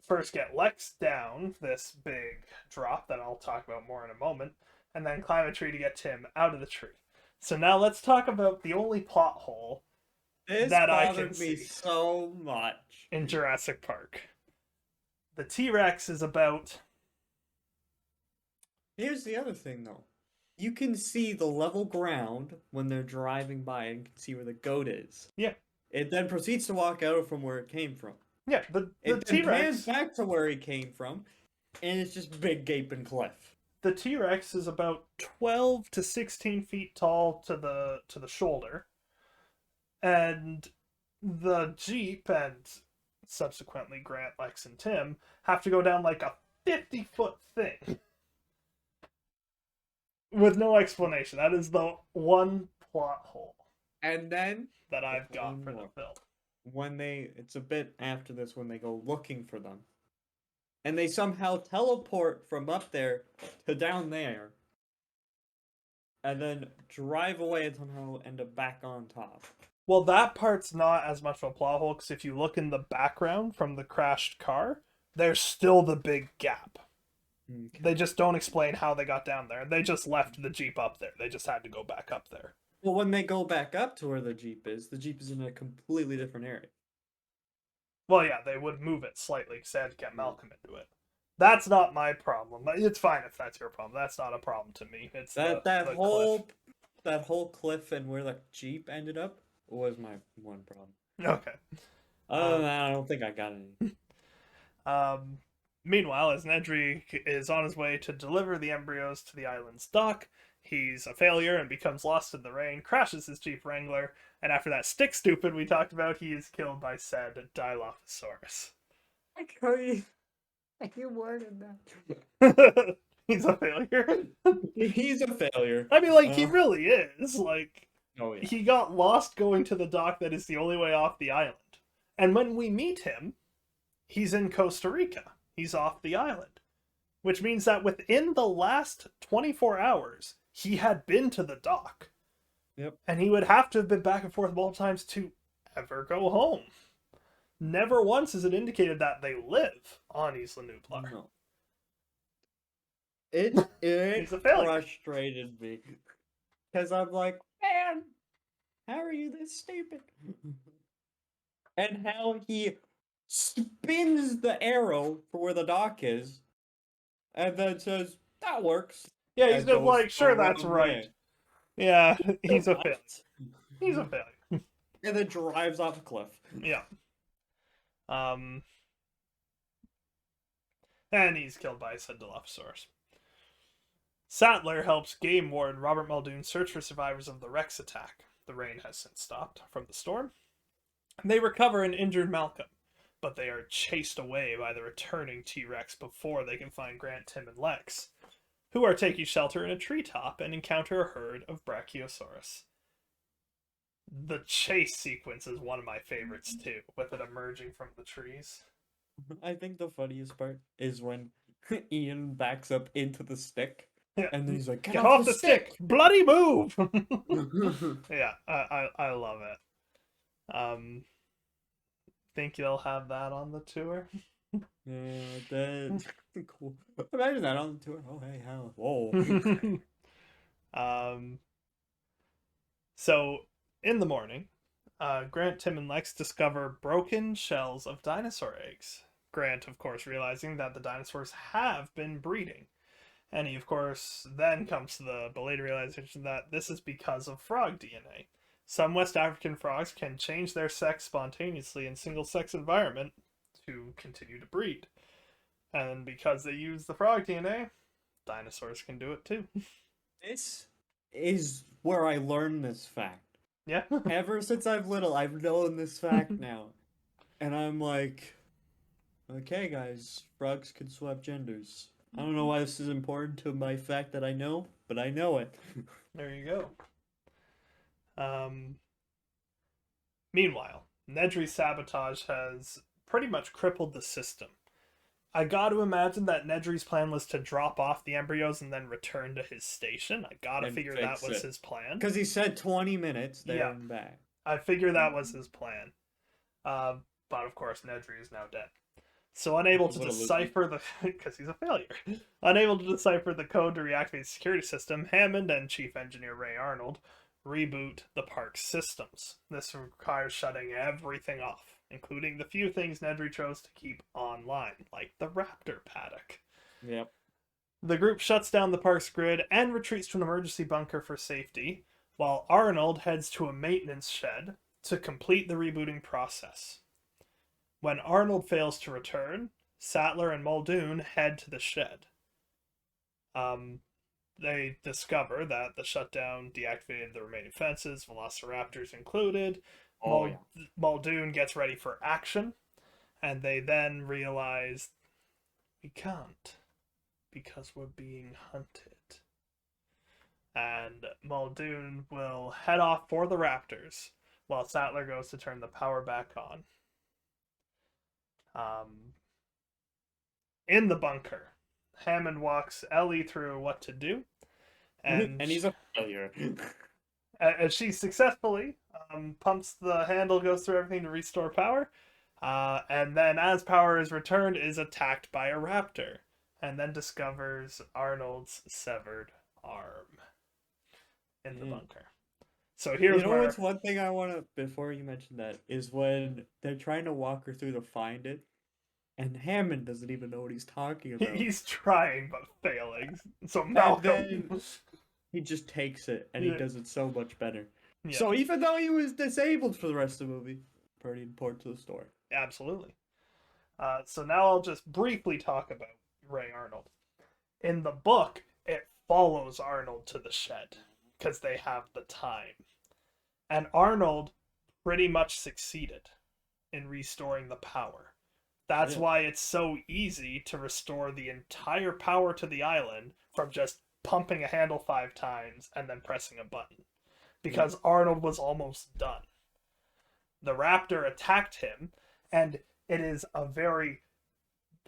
[SPEAKER 1] first get Lex down this big drop that I'll talk about more in a moment, and then climb a tree to get Tim out of the tree. So now let's talk about the only plot hole
[SPEAKER 2] This
[SPEAKER 1] that I can
[SPEAKER 2] bothered me
[SPEAKER 1] see
[SPEAKER 2] so much.
[SPEAKER 1] in Jurassic Park. The T-Rex is about...
[SPEAKER 2] Here's the other thing, though. You can see the level ground when they're driving by and can see where the goat is.
[SPEAKER 1] Yeah.
[SPEAKER 2] It then proceeds to walk out from where it came from.
[SPEAKER 1] Yeah, the
[SPEAKER 2] It then pans
[SPEAKER 1] T-Rex...
[SPEAKER 2] back to where he came from, and it's just big gaping cliff.
[SPEAKER 1] The T-Rex is about 12 to 16 feet tall to the shoulder. And the Jeep and subsequently Grant, Lex, and Tim have to go down like a 50-foot thing. With no explanation. That is the one plot hole
[SPEAKER 2] And then
[SPEAKER 1] that I've got
[SPEAKER 2] one
[SPEAKER 1] for the
[SPEAKER 2] more.
[SPEAKER 1] film.
[SPEAKER 2] It's a bit after this when they go looking for them. And they somehow teleport from up there to down there. And then drive away and somehow end up back on top.
[SPEAKER 1] Well, that part's not as much of a plot hole, because if you look in the background from the crashed car, there's still the big gap.
[SPEAKER 2] Okay.
[SPEAKER 1] They just don't explain how they got down there. They just left the Jeep up there. They just had to go back up there.
[SPEAKER 2] Well, when they go back up to where the Jeep is in a completely different area.
[SPEAKER 1] Well, yeah, they would move it slightly because they had to get Malcolm into it. That's not my problem. It's fine if that's your problem. That's not a problem to me. It's
[SPEAKER 2] That
[SPEAKER 1] the
[SPEAKER 2] whole
[SPEAKER 1] cliff.
[SPEAKER 2] that whole cliff and where the Jeep ended up was my one problem.
[SPEAKER 1] Okay.
[SPEAKER 2] Other than that, I don't think I got any.
[SPEAKER 1] Meanwhile, as Nedry is on his way to deliver the embryos to the island's dock, he's a failure and becomes lost in the rain, crashes his Jeep Wrangler, and after that stick stupid we talked about, he is killed by said Dilophosaurus.
[SPEAKER 2] I can't. I worded that.
[SPEAKER 1] He's a failure.
[SPEAKER 2] He's a failure.
[SPEAKER 1] I mean, like, he really is. Like,
[SPEAKER 2] Oh yeah.
[SPEAKER 1] he got lost going to the dock that is the only way off the island. And when we meet him, he's in Costa Rica. He's off the island. Which means that within the last 24 hours, he had been to the dock.
[SPEAKER 2] Yep.
[SPEAKER 1] And he would have to have been back and forth multiple times to ever go home. Never once is it indicated that they live on Isla Nublar.
[SPEAKER 2] No. It
[SPEAKER 1] He's a failure.
[SPEAKER 2] frustrated me because I'm like, man, how are you this stupid? And how he spins the arrow for where the dock is, and then says that works.
[SPEAKER 1] Yeah, he's
[SPEAKER 2] and
[SPEAKER 1] just
[SPEAKER 2] goes
[SPEAKER 1] like, sure,
[SPEAKER 2] the
[SPEAKER 1] that's
[SPEAKER 2] wrong
[SPEAKER 1] right.
[SPEAKER 2] way.
[SPEAKER 1] Yeah, he's a
[SPEAKER 2] What?
[SPEAKER 1] failure. He's a failure.
[SPEAKER 2] And then drives off a cliff.
[SPEAKER 1] Yeah. And he's killed by said Dilophosaurus. Sattler helps game warden Robert Muldoon search for survivors of the Rex attack. The rain has since stopped from the storm. They recover an injured Malcolm, but they are chased away by the returning T-Rex before they can find Grant, Tim, and Lex, who are taking shelter in a treetop and encounter a herd of Brachiosaurus. The chase sequence is one of my favorites too, with it emerging from the trees.
[SPEAKER 2] I think the funniest part is when Ian backs up into the stick,
[SPEAKER 1] Yeah.
[SPEAKER 2] and then he's like,
[SPEAKER 1] Get off the stick! Bloody move! Yeah, I love it. Think you'll have that on the tour?
[SPEAKER 2] Yeah, that's cool. Imagine that on the tour. Oh, hey, how? Whoa.
[SPEAKER 1] So, in the morning, Grant, Tim, and Lex discover broken shells of dinosaur eggs. Grant, of course, realizing that the dinosaurs have been breeding. And he, of course, then comes to the belated realization that this is because of frog DNA. Some West African frogs can change their sex spontaneously in single-sex environment to continue to breed. And because they use the frog DNA, dinosaurs can do it too.
[SPEAKER 2] This is where I learned this fact.
[SPEAKER 1] Yeah.
[SPEAKER 2] Ever since I've little, I've known this fact now. And I'm like, okay, guys, frogs can swap genders. I don't know why this is important to my fact that I know, but I know it.
[SPEAKER 1] There you go. Um, Meanwhile, Nedry's sabotage has pretty much crippled the system. I got to imagine that Nedry's plan was to drop off the embryos and then return to his station. I got to
[SPEAKER 2] And
[SPEAKER 1] figure that
[SPEAKER 2] fix
[SPEAKER 1] was
[SPEAKER 2] it.
[SPEAKER 1] his plan.
[SPEAKER 2] Because he said 20 minutes there
[SPEAKER 1] Yeah,
[SPEAKER 2] and back.
[SPEAKER 1] I figure that was his plan. Uh, but of course, Nedry is now dead. So unable to
[SPEAKER 2] What a loser.
[SPEAKER 1] decipher the because he's a failure. Unable to decipher the code to reactivate the security system, Hammond and Chief Engineer Ray Arnold reboot the park's systems. This requires shutting everything off, including the few things Nedry chose to keep online, like the raptor paddock.
[SPEAKER 2] Yep.
[SPEAKER 1] The group shuts down the park's grid and retreats to an emergency bunker for safety, while Arnold heads to a maintenance shed to complete the rebooting process. When Arnold fails to return, Sattler and Muldoon head to the shed. They discover that the shutdown deactivated the remaining fences, velociraptors included.
[SPEAKER 2] Oh, yeah.
[SPEAKER 1] Muldoon gets ready for action, and they then realize we can't because we're being hunted. And Muldoon will head off for the raptors while Sattler goes to turn the power back on. In the bunker, Hammond walks Ellie through what to do, and
[SPEAKER 2] he's a failure.
[SPEAKER 1] as she successfully pumps the handle, goes through everything to restore power, and then as power is returned, is attacked by a raptor, and then discovers Arnold's severed arm in the bunker. So here's where
[SPEAKER 2] what's one thing I want to, before you mention that, is when they're trying to walk her through to find it, and Hammond doesn't even know what he's talking about.
[SPEAKER 1] he's trying but failing. So
[SPEAKER 2] And
[SPEAKER 1] Malcolm,
[SPEAKER 2] then he just takes it, and he
[SPEAKER 1] Yeah.
[SPEAKER 2] does it so much better.
[SPEAKER 1] Yeah.
[SPEAKER 2] So even though he was disabled for the rest of the movie, pretty important to the story.
[SPEAKER 1] Absolutely. So now I'll just briefly talk about Ray Arnold. In the book, it follows Arnold to the shed because they have the time. And Arnold pretty much succeeded in restoring the power. That's why it's so easy to restore the entire power to the island from just pumping a handle 5 times and then pressing a button. Because Arnold was almost done. The raptor attacked him, and it is a very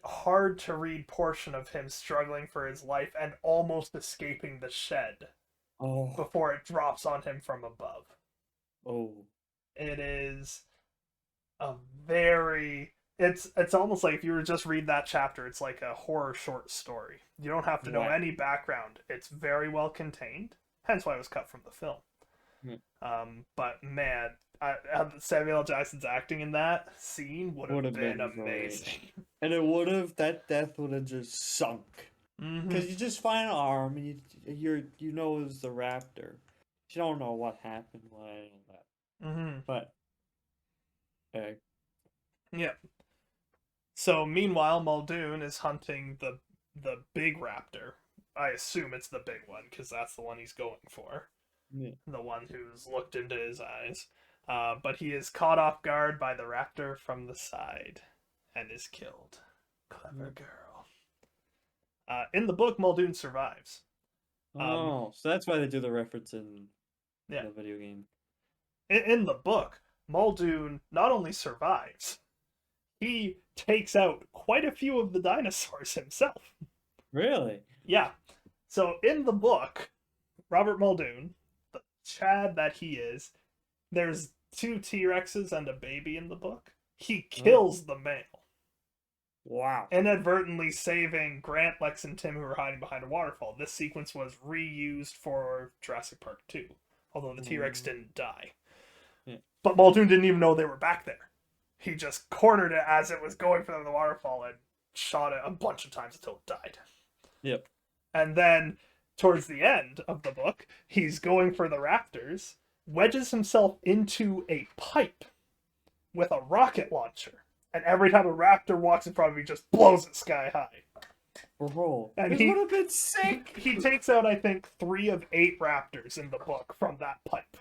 [SPEAKER 1] hard to read portion of him struggling for his life and almost escaping the shed before it drops on him from above. It is a very it's almost like if you were to just read that chapter, it's like a horror short story. You don't have to know any background. It's very well contained, hence why it was cut from the film. But man, Samuel L. Jackson's acting in that scene would have been amazing.
[SPEAKER 2] And that death would have just sunk. Because you just find an arm, and you know it was the raptor. You don't know what happened, but
[SPEAKER 1] yeah. So meanwhile, Muldoon is hunting the big raptor. I assume it's the big one because that's the one he's going for.
[SPEAKER 2] Yeah.
[SPEAKER 1] The one who's looked into his eyes. But he is caught off guard by the raptor from the side and is killed. Clever girl. In the book, Muldoon survives.
[SPEAKER 2] So that's why they do the reference in the video game.
[SPEAKER 1] In the book, Muldoon not only survives, he takes out quite a few of the dinosaurs himself.
[SPEAKER 2] Really?
[SPEAKER 1] Yeah. So in the book, Robert Muldoon, the Chad that he is, there's 2 T-Rexes and a baby in the book. He kills the male.
[SPEAKER 2] Wow.
[SPEAKER 1] Inadvertently saving Grant, Lex, and Tim who were hiding behind a waterfall. This sequence was reused for Jurassic Park 2, although the T-Rex didn't die.
[SPEAKER 2] Yeah.
[SPEAKER 1] But Muldoon didn't even know they were back there. He just cornered it as it was going for the waterfall and shot it a bunch of times until it died.
[SPEAKER 2] Yep.
[SPEAKER 1] And then, towards the end of the book, he's going for the raptors, wedges himself into a pipe with a rocket launcher. And every time a raptor walks in front of him, he just blows it sky high.
[SPEAKER 2] Bro,
[SPEAKER 1] And
[SPEAKER 2] this would have been sick.
[SPEAKER 1] he takes out, I think, 3 of 8 raptors in the book from that pipe.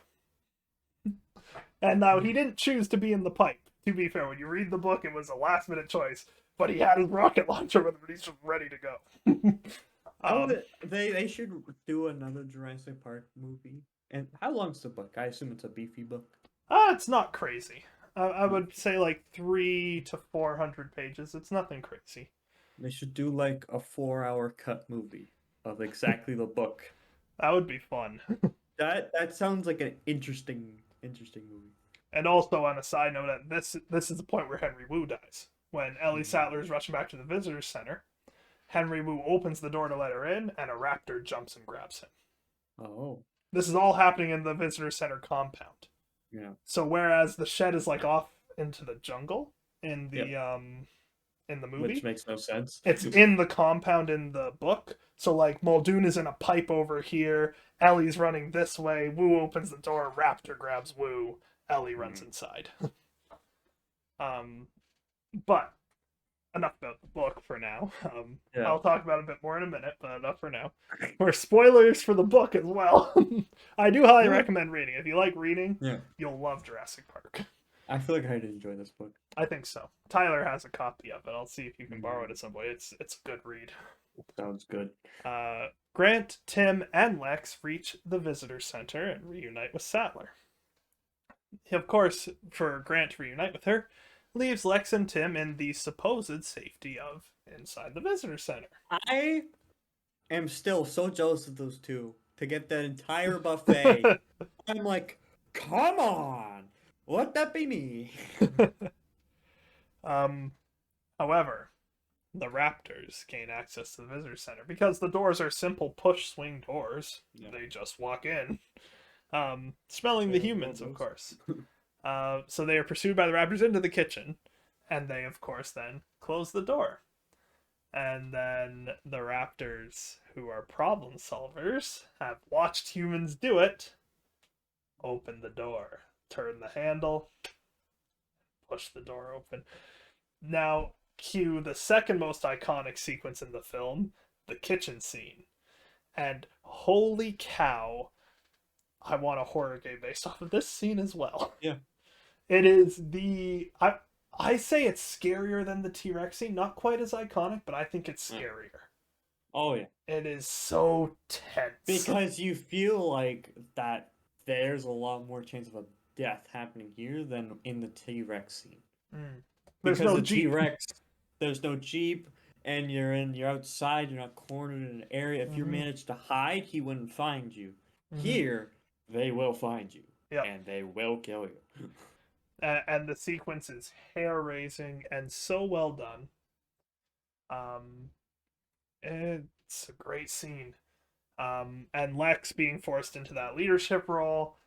[SPEAKER 1] And now he didn't choose to be in the pipe. To be fair, when you read the book, it was a last minute choice. But he had his rocket launcher with him, and he's just ready to go.
[SPEAKER 2] They should do another Jurassic Park movie. And how long's the book? I assume it's a beefy book.
[SPEAKER 1] It's not crazy. I would say like 300 to 400 pages. It's nothing crazy.
[SPEAKER 2] They should do like a 4-hour cut movie of exactly the book.
[SPEAKER 1] That would be fun.
[SPEAKER 2] That sounds like an interesting movie.
[SPEAKER 1] And also, on a side note, this is the point where Henry Wu dies. When Ellie Sattler is rushing back to the visitor center, Henry Wu opens the door to let her in, and a raptor jumps and grabs him.
[SPEAKER 2] Oh.
[SPEAKER 1] This is all happening in the visitor center compound.
[SPEAKER 2] Yeah.
[SPEAKER 1] So whereas the shed is like off into the jungle in the movie,
[SPEAKER 2] Which makes no sense.
[SPEAKER 1] it's in the compound in the book. So like Muldoon is in a pipe over here, Ellie's running this way, Wu opens the door, raptor grabs Wu, Ellie runs inside. But enough about the book for now. I'll talk about it a bit more in a minute, but enough for now. We're spoilers for the book as well. I do highly recommend reading. If you like reading, you'll love Jurassic Park.
[SPEAKER 2] I feel like I'd enjoy this book.
[SPEAKER 1] I think so. Tyler has a copy of it. I'll see if you can borrow it at some point. It's a good read.
[SPEAKER 2] Sounds good.
[SPEAKER 1] Grant, Tim, and Lex reach the visitor center and reunite with Sattler. Of course, for Grant to reunite with her, leaves Lex and Tim in the supposed safety of inside the visitor center.
[SPEAKER 2] I am still so jealous of those two to get that entire buffet. I'm like, come on, let that be me.
[SPEAKER 1] However, the raptors gain access to the visitor center because the doors are simple push swing doors. Yeah. They just walk in, smelling the humans, of course. So they are pursued by the raptors into the kitchen, and they, of course, then close the door. And then the raptors, who are problem solvers, have watched humans do it, open the door, turn the handle, push the door open. Now, cue the second most iconic sequence in the film, the kitchen scene. And holy cow, I want a horror game based off of this scene as well.
[SPEAKER 2] Yeah.
[SPEAKER 1] It is I say it's scarier than the T-Rex scene. Not quite as iconic, but I think it's scarier.
[SPEAKER 2] Oh, yeah.
[SPEAKER 1] It is so tense.
[SPEAKER 2] Because you feel like that there's a lot more chance of a death happening here than in the T-Rex scene.
[SPEAKER 1] There's no Jeep.
[SPEAKER 2] T-Rex, there's no Jeep, and you're outside, you're not cornered in an area. If you manage to hide, he wouldn't find you. Here, they will find you.
[SPEAKER 1] Yep.
[SPEAKER 2] And they will kill you.
[SPEAKER 1] And the sequence is hair-raising and so well done. It's a great scene. And Lex being forced into that leadership role.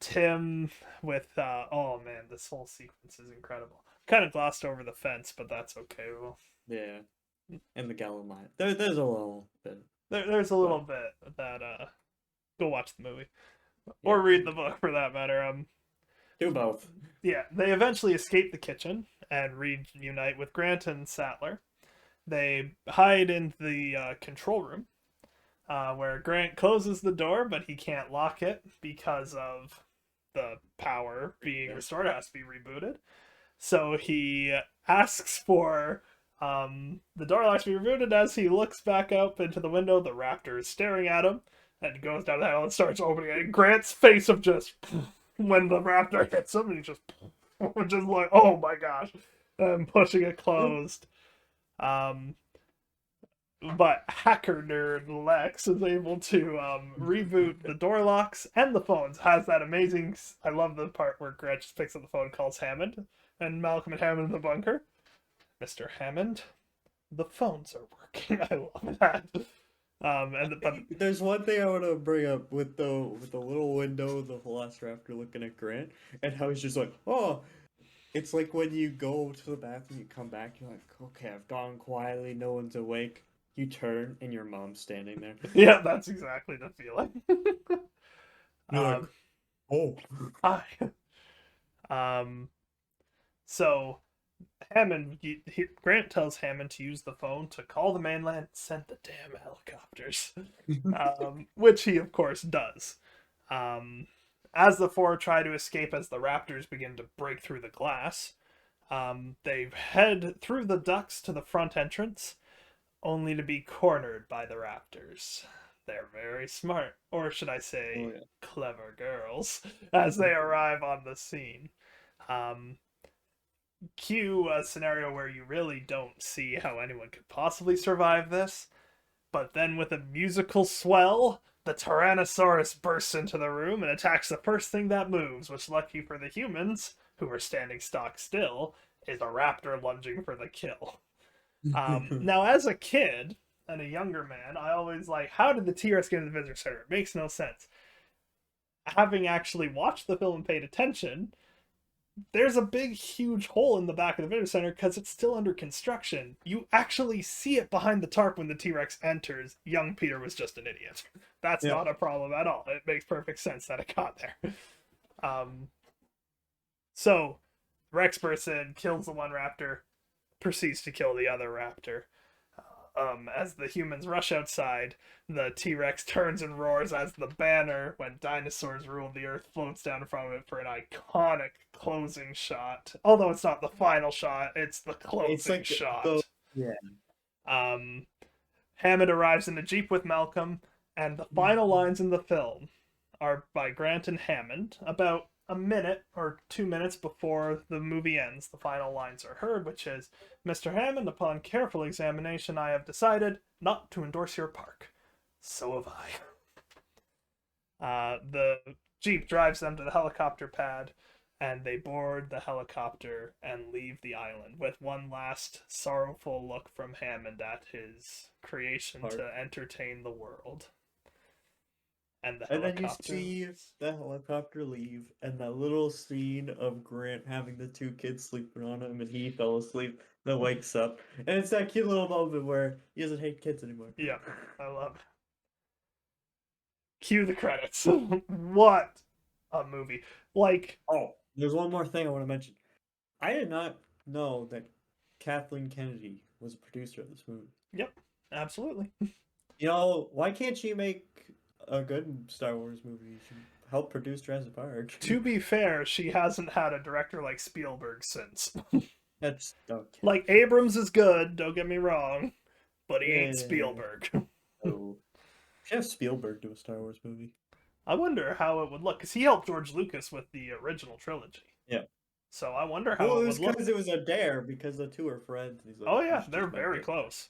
[SPEAKER 1] Tim with oh man, this whole sequence is incredible. Kind of glossed over the fence, but that's okay. Well,
[SPEAKER 2] yeah, and the gallon line. There's a little bit.
[SPEAKER 1] There's a little bit that go watch the movie or read the book for that matter.
[SPEAKER 2] Do both.
[SPEAKER 1] Yeah, they eventually escape the kitchen and reunite with Grant and Sattler. They hide in the control room, where Grant closes the door, but he can't lock it because of the power being restored. It has to be rebooted. So he asks for the door lock to be rebooted. As he looks back up into the window, the raptor is staring at him and goes down the hill and starts opening it. And Grant's face of just when the raptor hits him, and he's just like, oh my gosh, and pushing it closed. But hacker nerd Lex is able to reboot the door locks and the phones. Has that amazing. I love the part where Grant just picks up the phone and calls Hammond, and Malcolm and Hammond in the bunker. Mr. Hammond, the phones are working. I love that. But
[SPEAKER 2] there's one thing I want to bring up with the little window, the Velociraptor looking at Grant, and how he's just like, oh. It's like when you go to the bathroom, you come back, you're like, okay, I've gone quietly, no one's awake. You turn, and your mom's standing there.
[SPEAKER 1] Yeah, that's exactly the feeling.
[SPEAKER 2] Oh.
[SPEAKER 1] Hi. Um, so Grant tells Hammond to use the phone to call the mainland and send the damn helicopters, which he of course does. Um, as the four try to escape as the raptors begin to break through the glass, they head through the ducts to the front entrance, only to be cornered by the raptors. They're very smart, or should I
[SPEAKER 2] Oh
[SPEAKER 1] say,
[SPEAKER 2] yeah.
[SPEAKER 1] clever girls, as they arrive on the scene. Um, Cue a scenario where you really don't see how anyone could possibly survive this, but then with a musical swell, the Tyrannosaurus bursts into the room and attacks the first thing that moves, which, lucky for the humans, who are standing stock still, is a raptor lunging for the kill. Now, as a kid and a younger man, I always like, how did the T Rex get into the visitor center? It makes no sense. Having actually watched the film and paid attention, there's a big, huge hole in the back of the visitor center because it's still under construction. You actually see it behind the tarp when the T Rex enters. Young Peter was just an idiot. That's
[SPEAKER 2] Yeah.
[SPEAKER 1] not a problem at all. It makes perfect sense that it got there. Um, so, Rex bursts in, kills the one raptor, proceeds to kill the other raptor. As the humans rush outside, the T Rex turns and roars as the banner, "When dinosaurs ruled the earth," floats down from it for an iconic closing shot. Although it's not the final shot, it's the
[SPEAKER 2] It's
[SPEAKER 1] closing
[SPEAKER 2] like the
[SPEAKER 1] shot.
[SPEAKER 2] yeah.
[SPEAKER 1] Um, Hammond arrives in a Jeep with Malcolm, and the final lines in the film are by Grant and Hammond. About a minute or 2 minutes before the movie ends, the final lines are heard, which is, "Mr. Hammond, upon careful examination, I have decided not to endorse your park. So have I." The Jeep drives them to the helicopter pad, and they board the helicopter and leave the island with one last sorrowful look from Hammond at his creation
[SPEAKER 2] Park.
[SPEAKER 1] to entertain the world. And the
[SPEAKER 2] And then you
[SPEAKER 1] helicopter
[SPEAKER 2] see
[SPEAKER 1] leaves.
[SPEAKER 2] the helicopter leave, and that little scene of Grant having the two kids sleeping on him, and he fell asleep, then wakes up. And it's that cute little moment where he doesn't hate kids anymore.
[SPEAKER 1] Yeah, I love it. Cue the credits. What a movie. Like,
[SPEAKER 2] Oh, there's one more thing I want to mention. I did not know that Kathleen Kennedy was a producer of this movie.
[SPEAKER 1] yep, absolutely.
[SPEAKER 2] You know, why can't she make a good Star Wars movie? She helped produce Jurassic Park.
[SPEAKER 1] To be fair, she hasn't had a director like Spielberg since.
[SPEAKER 2] That's okay.
[SPEAKER 1] Like, Abrams is good, don't get me wrong, but he ain't
[SPEAKER 2] Yeah.
[SPEAKER 1] Spielberg.
[SPEAKER 2] Oh. Should have Spielberg do a Star Wars movie.
[SPEAKER 1] I wonder how it would look, because he helped George Lucas with the original trilogy.
[SPEAKER 2] Yeah.
[SPEAKER 1] So I wonder how
[SPEAKER 2] Well,
[SPEAKER 1] it
[SPEAKER 2] it
[SPEAKER 1] would
[SPEAKER 2] was
[SPEAKER 1] look.
[SPEAKER 2] because it was a dare because the two are friends. And he's like,
[SPEAKER 1] Oh,
[SPEAKER 2] we
[SPEAKER 1] yeah,
[SPEAKER 2] should
[SPEAKER 1] they're
[SPEAKER 2] just make
[SPEAKER 1] very
[SPEAKER 2] it.
[SPEAKER 1] close.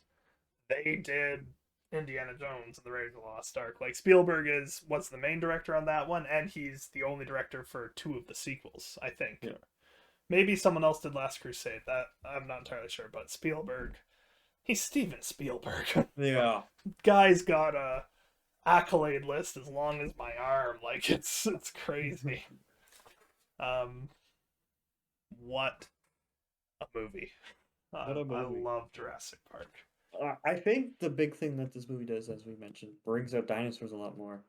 [SPEAKER 1] They did Indiana Jones and the Raiders of the Lost Ark. Like, Spielberg was the main director on that one, and he's the only director for two of the sequels, I think.
[SPEAKER 2] Yeah.
[SPEAKER 1] Maybe someone else did Last Crusade. That I'm not entirely sure, but Spielberg, he's Steven Spielberg.
[SPEAKER 2] Yeah.
[SPEAKER 1] Guy's got a accolade list as long as my arm. Like, it's crazy. Um, what a movie!
[SPEAKER 2] What a
[SPEAKER 1] I
[SPEAKER 2] movie.
[SPEAKER 1] love Jurassic Park.
[SPEAKER 2] I think the big thing that this movie does, as we mentioned, brings out dinosaurs a lot more.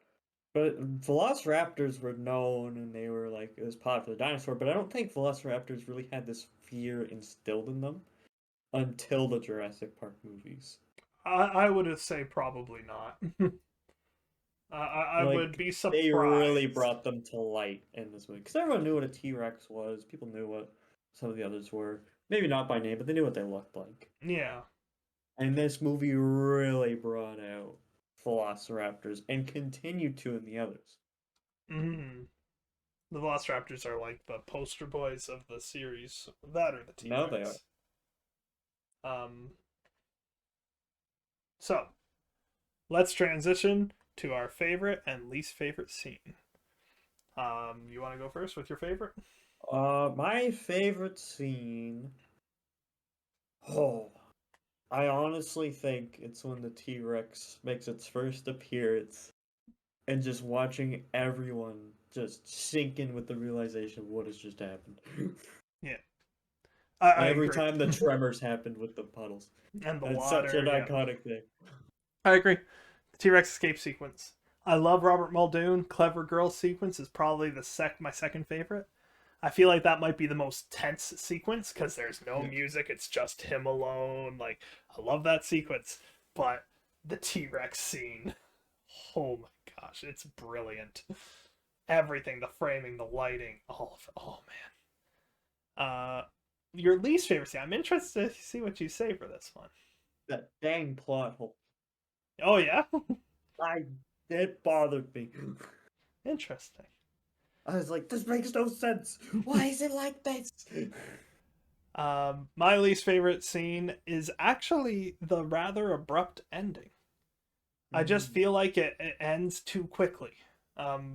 [SPEAKER 2] But Velociraptors were known and they were like, it was part of the dinosaur, but I don't think Velociraptors really had this fear instilled in them until the Jurassic Park movies.
[SPEAKER 1] I would say probably not. I would
[SPEAKER 2] Like,
[SPEAKER 1] be
[SPEAKER 2] they really
[SPEAKER 1] surprised.
[SPEAKER 2] brought them to light in this movie. Because everyone knew what a T Rex was, people knew what some of the others were. Maybe not by name, but they knew what they looked like.
[SPEAKER 1] Yeah.
[SPEAKER 2] And this movie really brought out Velociraptors and continued to in the others.
[SPEAKER 1] Mm-hmm. The Velociraptors are like the poster boys of the series. That or the T
[SPEAKER 2] Now they are.
[SPEAKER 1] Rex. Um, so let's transition to our favorite and least favorite scene. You want to go first with your favorite?
[SPEAKER 2] My favorite scene. Oh, I honestly think it's when the T Rex makes its first appearance and just watching everyone just sink in with the realization of what has just happened.
[SPEAKER 1] Yeah, I
[SPEAKER 2] Every
[SPEAKER 1] agree.
[SPEAKER 2] time the tremors happened with the puddles.
[SPEAKER 1] And the
[SPEAKER 2] That's such an
[SPEAKER 1] water, yeah.
[SPEAKER 2] iconic thing.
[SPEAKER 1] I agree. The T Rex escape sequence. I love Robert Muldoon. Clever Girl sequence is probably my second favorite. I feel like that might be the most tense sequence because there's no
[SPEAKER 2] Yeah.
[SPEAKER 1] music, it's just him alone. Like, I love that sequence. But the T Rex scene, oh my gosh, it's brilliant. Everything, the framing, the lighting, all of it. Oh man. Your least favorite scene. I'm interested to see what you say for this one.
[SPEAKER 2] That dang plot hole.
[SPEAKER 1] Oh yeah?
[SPEAKER 2] I it bothered me.
[SPEAKER 1] Interesting.
[SPEAKER 2] I was like, this makes no sense. Why is it like this?
[SPEAKER 1] My least favorite scene is actually the rather abrupt ending. I just
[SPEAKER 2] Mm,
[SPEAKER 1] feel like it ends too quickly.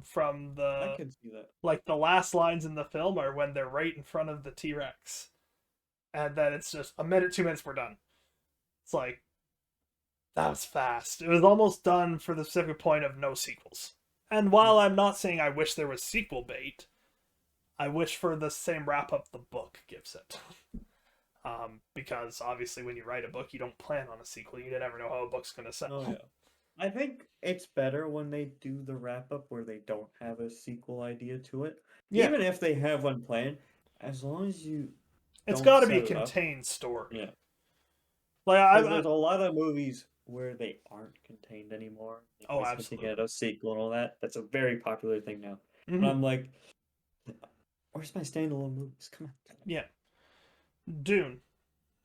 [SPEAKER 1] From
[SPEAKER 2] I
[SPEAKER 1] the
[SPEAKER 2] can see that.
[SPEAKER 1] like the last lines in the film are when they're right in front of the T Rex, and then it's just a minute, 2 minutes, we're done. It's like that was fast. It was almost done for the specific point of no sequels. And while I'm not saying I wish there was sequel bait, I wish for the same wrap up the book gives it. Because obviously, when you write a book, you don't plan on a sequel. You never know how a book's going to
[SPEAKER 2] Oh
[SPEAKER 1] sell.
[SPEAKER 2] yeah. I think it's better when they do the wrap up where they don't have a sequel idea to it.
[SPEAKER 1] Yeah,
[SPEAKER 2] Even if they have one planned, as long as you
[SPEAKER 1] it's
[SPEAKER 2] don't
[SPEAKER 1] got to be
[SPEAKER 2] set it up.
[SPEAKER 1] contained story.
[SPEAKER 2] Yeah.
[SPEAKER 1] Like
[SPEAKER 2] Because there's a lot of movies where they aren't contained anymore. They
[SPEAKER 1] oh,
[SPEAKER 2] always have to get
[SPEAKER 1] absolutely.
[SPEAKER 2] a sequel and all that. That's a very popular thing now. And
[SPEAKER 1] Hmm.
[SPEAKER 2] I'm like, where's my standalone movies? Come on.
[SPEAKER 1] Yeah, Dune.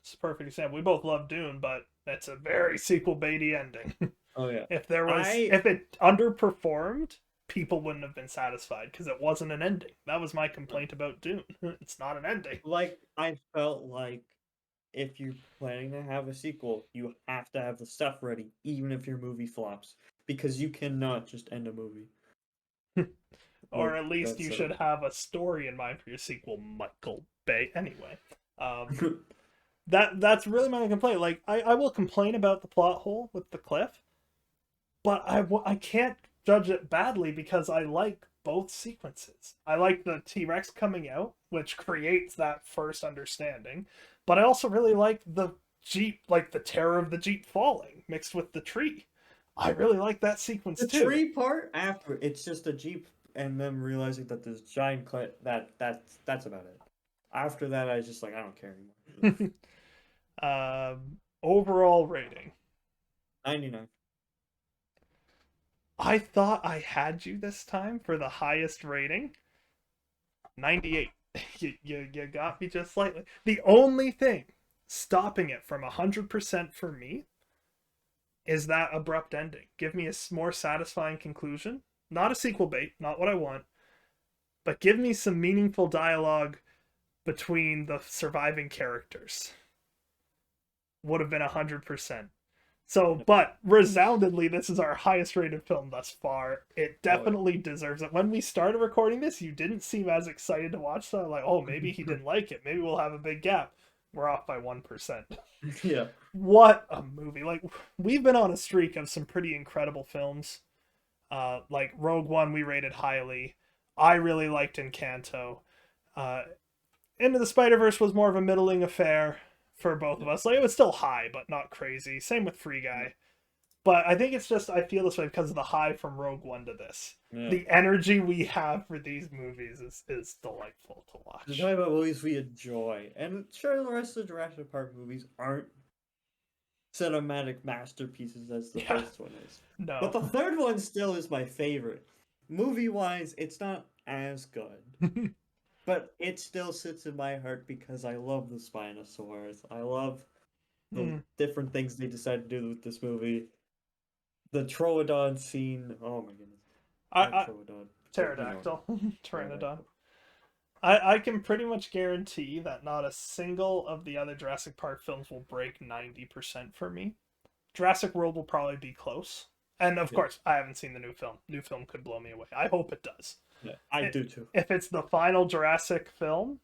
[SPEAKER 1] It's a perfect example. We both love Dune, but it's a very sequel baity ending.
[SPEAKER 2] Oh yeah.
[SPEAKER 1] If it underperformed, people wouldn't have been satisfied because it wasn't an ending. That was my complaint about Dune. It's not an ending.
[SPEAKER 2] I felt like if you're planning to have a sequel, you have to have the stuff ready, even if your movie flops, because you cannot just end a movie
[SPEAKER 1] Or
[SPEAKER 2] with
[SPEAKER 1] at least
[SPEAKER 2] that
[SPEAKER 1] you
[SPEAKER 2] setup.
[SPEAKER 1] should have a story in mind for your sequel, Michael Bay. Anyway, um, that's really my complaint. Like I will complain about the plot hole with the cliff, but I can't judge it badly because I like both sequences. I like the T Rex coming out, which creates that first understanding, but I also really like the Jeep, like the terror of the Jeep falling mixed with the tree. I really like that sequence
[SPEAKER 2] The
[SPEAKER 1] too.
[SPEAKER 2] tree part after it's just a jeep and them realizing that there's giant that's about it. After that, I was just like I don't care anymore.
[SPEAKER 1] Overall rating.
[SPEAKER 2] 99.
[SPEAKER 1] I thought I had you this time for the highest rating. 98. You got me just slightly. The only thing stopping it from 100% for me is that abrupt ending. Give me a more satisfying conclusion. Not a sequel bait, not what I want, but give me some meaningful dialogue between the surviving characters. Would have been 100%. So,
[SPEAKER 2] Yep.
[SPEAKER 1] but resoundingly, this is our highest rated film thus far. It
[SPEAKER 2] Oh
[SPEAKER 1] definitely deserves it. When we started recording this, you didn't seem as excited to watch, so I'm like, oh, maybe he
[SPEAKER 2] yeah.
[SPEAKER 1] didn't like it. Maybe we'll have a big gap. We're off by 1%.
[SPEAKER 2] Yeah.
[SPEAKER 1] What a movie. Like, we've been on a streak of some pretty incredible films. Like Rogue One, we rated highly. I really liked Encanto. Uh, Into the Spider Verse was more of a middling affair for both of
[SPEAKER 2] Yeah.
[SPEAKER 1] us. Like, it was still high, but not crazy. Same with Free
[SPEAKER 2] Yeah.
[SPEAKER 1] Guy. But I think it's just I feel this way because of the high from Rogue One to this.
[SPEAKER 2] Yeah.
[SPEAKER 1] The energy we have for these movies is delightful to
[SPEAKER 2] We're
[SPEAKER 1] watch.
[SPEAKER 2] talking about movies we enjoy, and sure, the rest of the Jurassic Park movies aren't cinematic masterpieces as the
[SPEAKER 1] Yeah,
[SPEAKER 2] first one is. But
[SPEAKER 1] no.
[SPEAKER 2] the third one still is my favorite. Movie wise, it's not as good. But it still sits in my heart because I love the Spinosaurus. I love the
[SPEAKER 1] Mm.
[SPEAKER 2] different things they decided to do with this movie. The Troodon scene. Oh my goodness. Not
[SPEAKER 1] I
[SPEAKER 2] Troodon, but you know what I
[SPEAKER 1] Pterodactyl,
[SPEAKER 2] mean.
[SPEAKER 1] Pteranodon.
[SPEAKER 2] Pterodactyl.
[SPEAKER 1] I can pretty much guarantee that not a single of the other Jurassic Park films will break 90% for me. Jurassic World will probably be close. And of
[SPEAKER 2] Yeah,
[SPEAKER 1] course, I haven't seen the new film. New film could blow me away. I hope it does.
[SPEAKER 2] yeah, I do too.
[SPEAKER 1] If it's the final Jurassic film,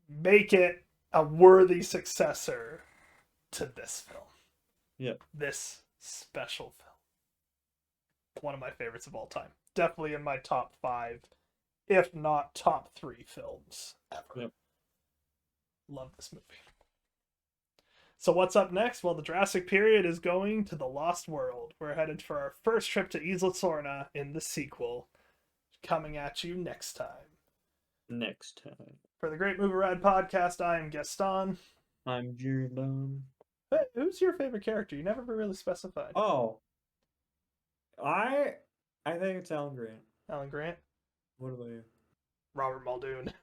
[SPEAKER 1] make it a worthy successor to this film.
[SPEAKER 2] Yeah,
[SPEAKER 1] This special film. One of my favorites of all time. Definitely in my top five, if not top three films ever.
[SPEAKER 2] yeah.
[SPEAKER 1] Love this movie. So what's up next? Well, the Jurassic period is going to the Lost World. We're headed for our first trip to Isla Sorna in the sequel, coming at you next time.
[SPEAKER 2] Next time.
[SPEAKER 1] For the Great Movie Rad podcast, I am Gaston.
[SPEAKER 2] I'm Jerryofdom.
[SPEAKER 1] Hey, who's your favorite character? You never really specified.
[SPEAKER 2] Oh, I I think it's Alan Grant.
[SPEAKER 1] Alan Grant,
[SPEAKER 2] What about you?
[SPEAKER 1] Robert Muldoon.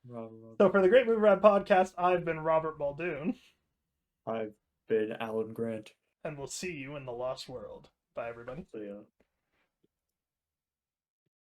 [SPEAKER 2] Robert.
[SPEAKER 1] So for the Great Movie Rad podcast, I've been Robert Muldoon,
[SPEAKER 2] I've been Alan Grant.
[SPEAKER 1] and we'll see you in the Lost World. Bye, everybody.
[SPEAKER 2] So yeah.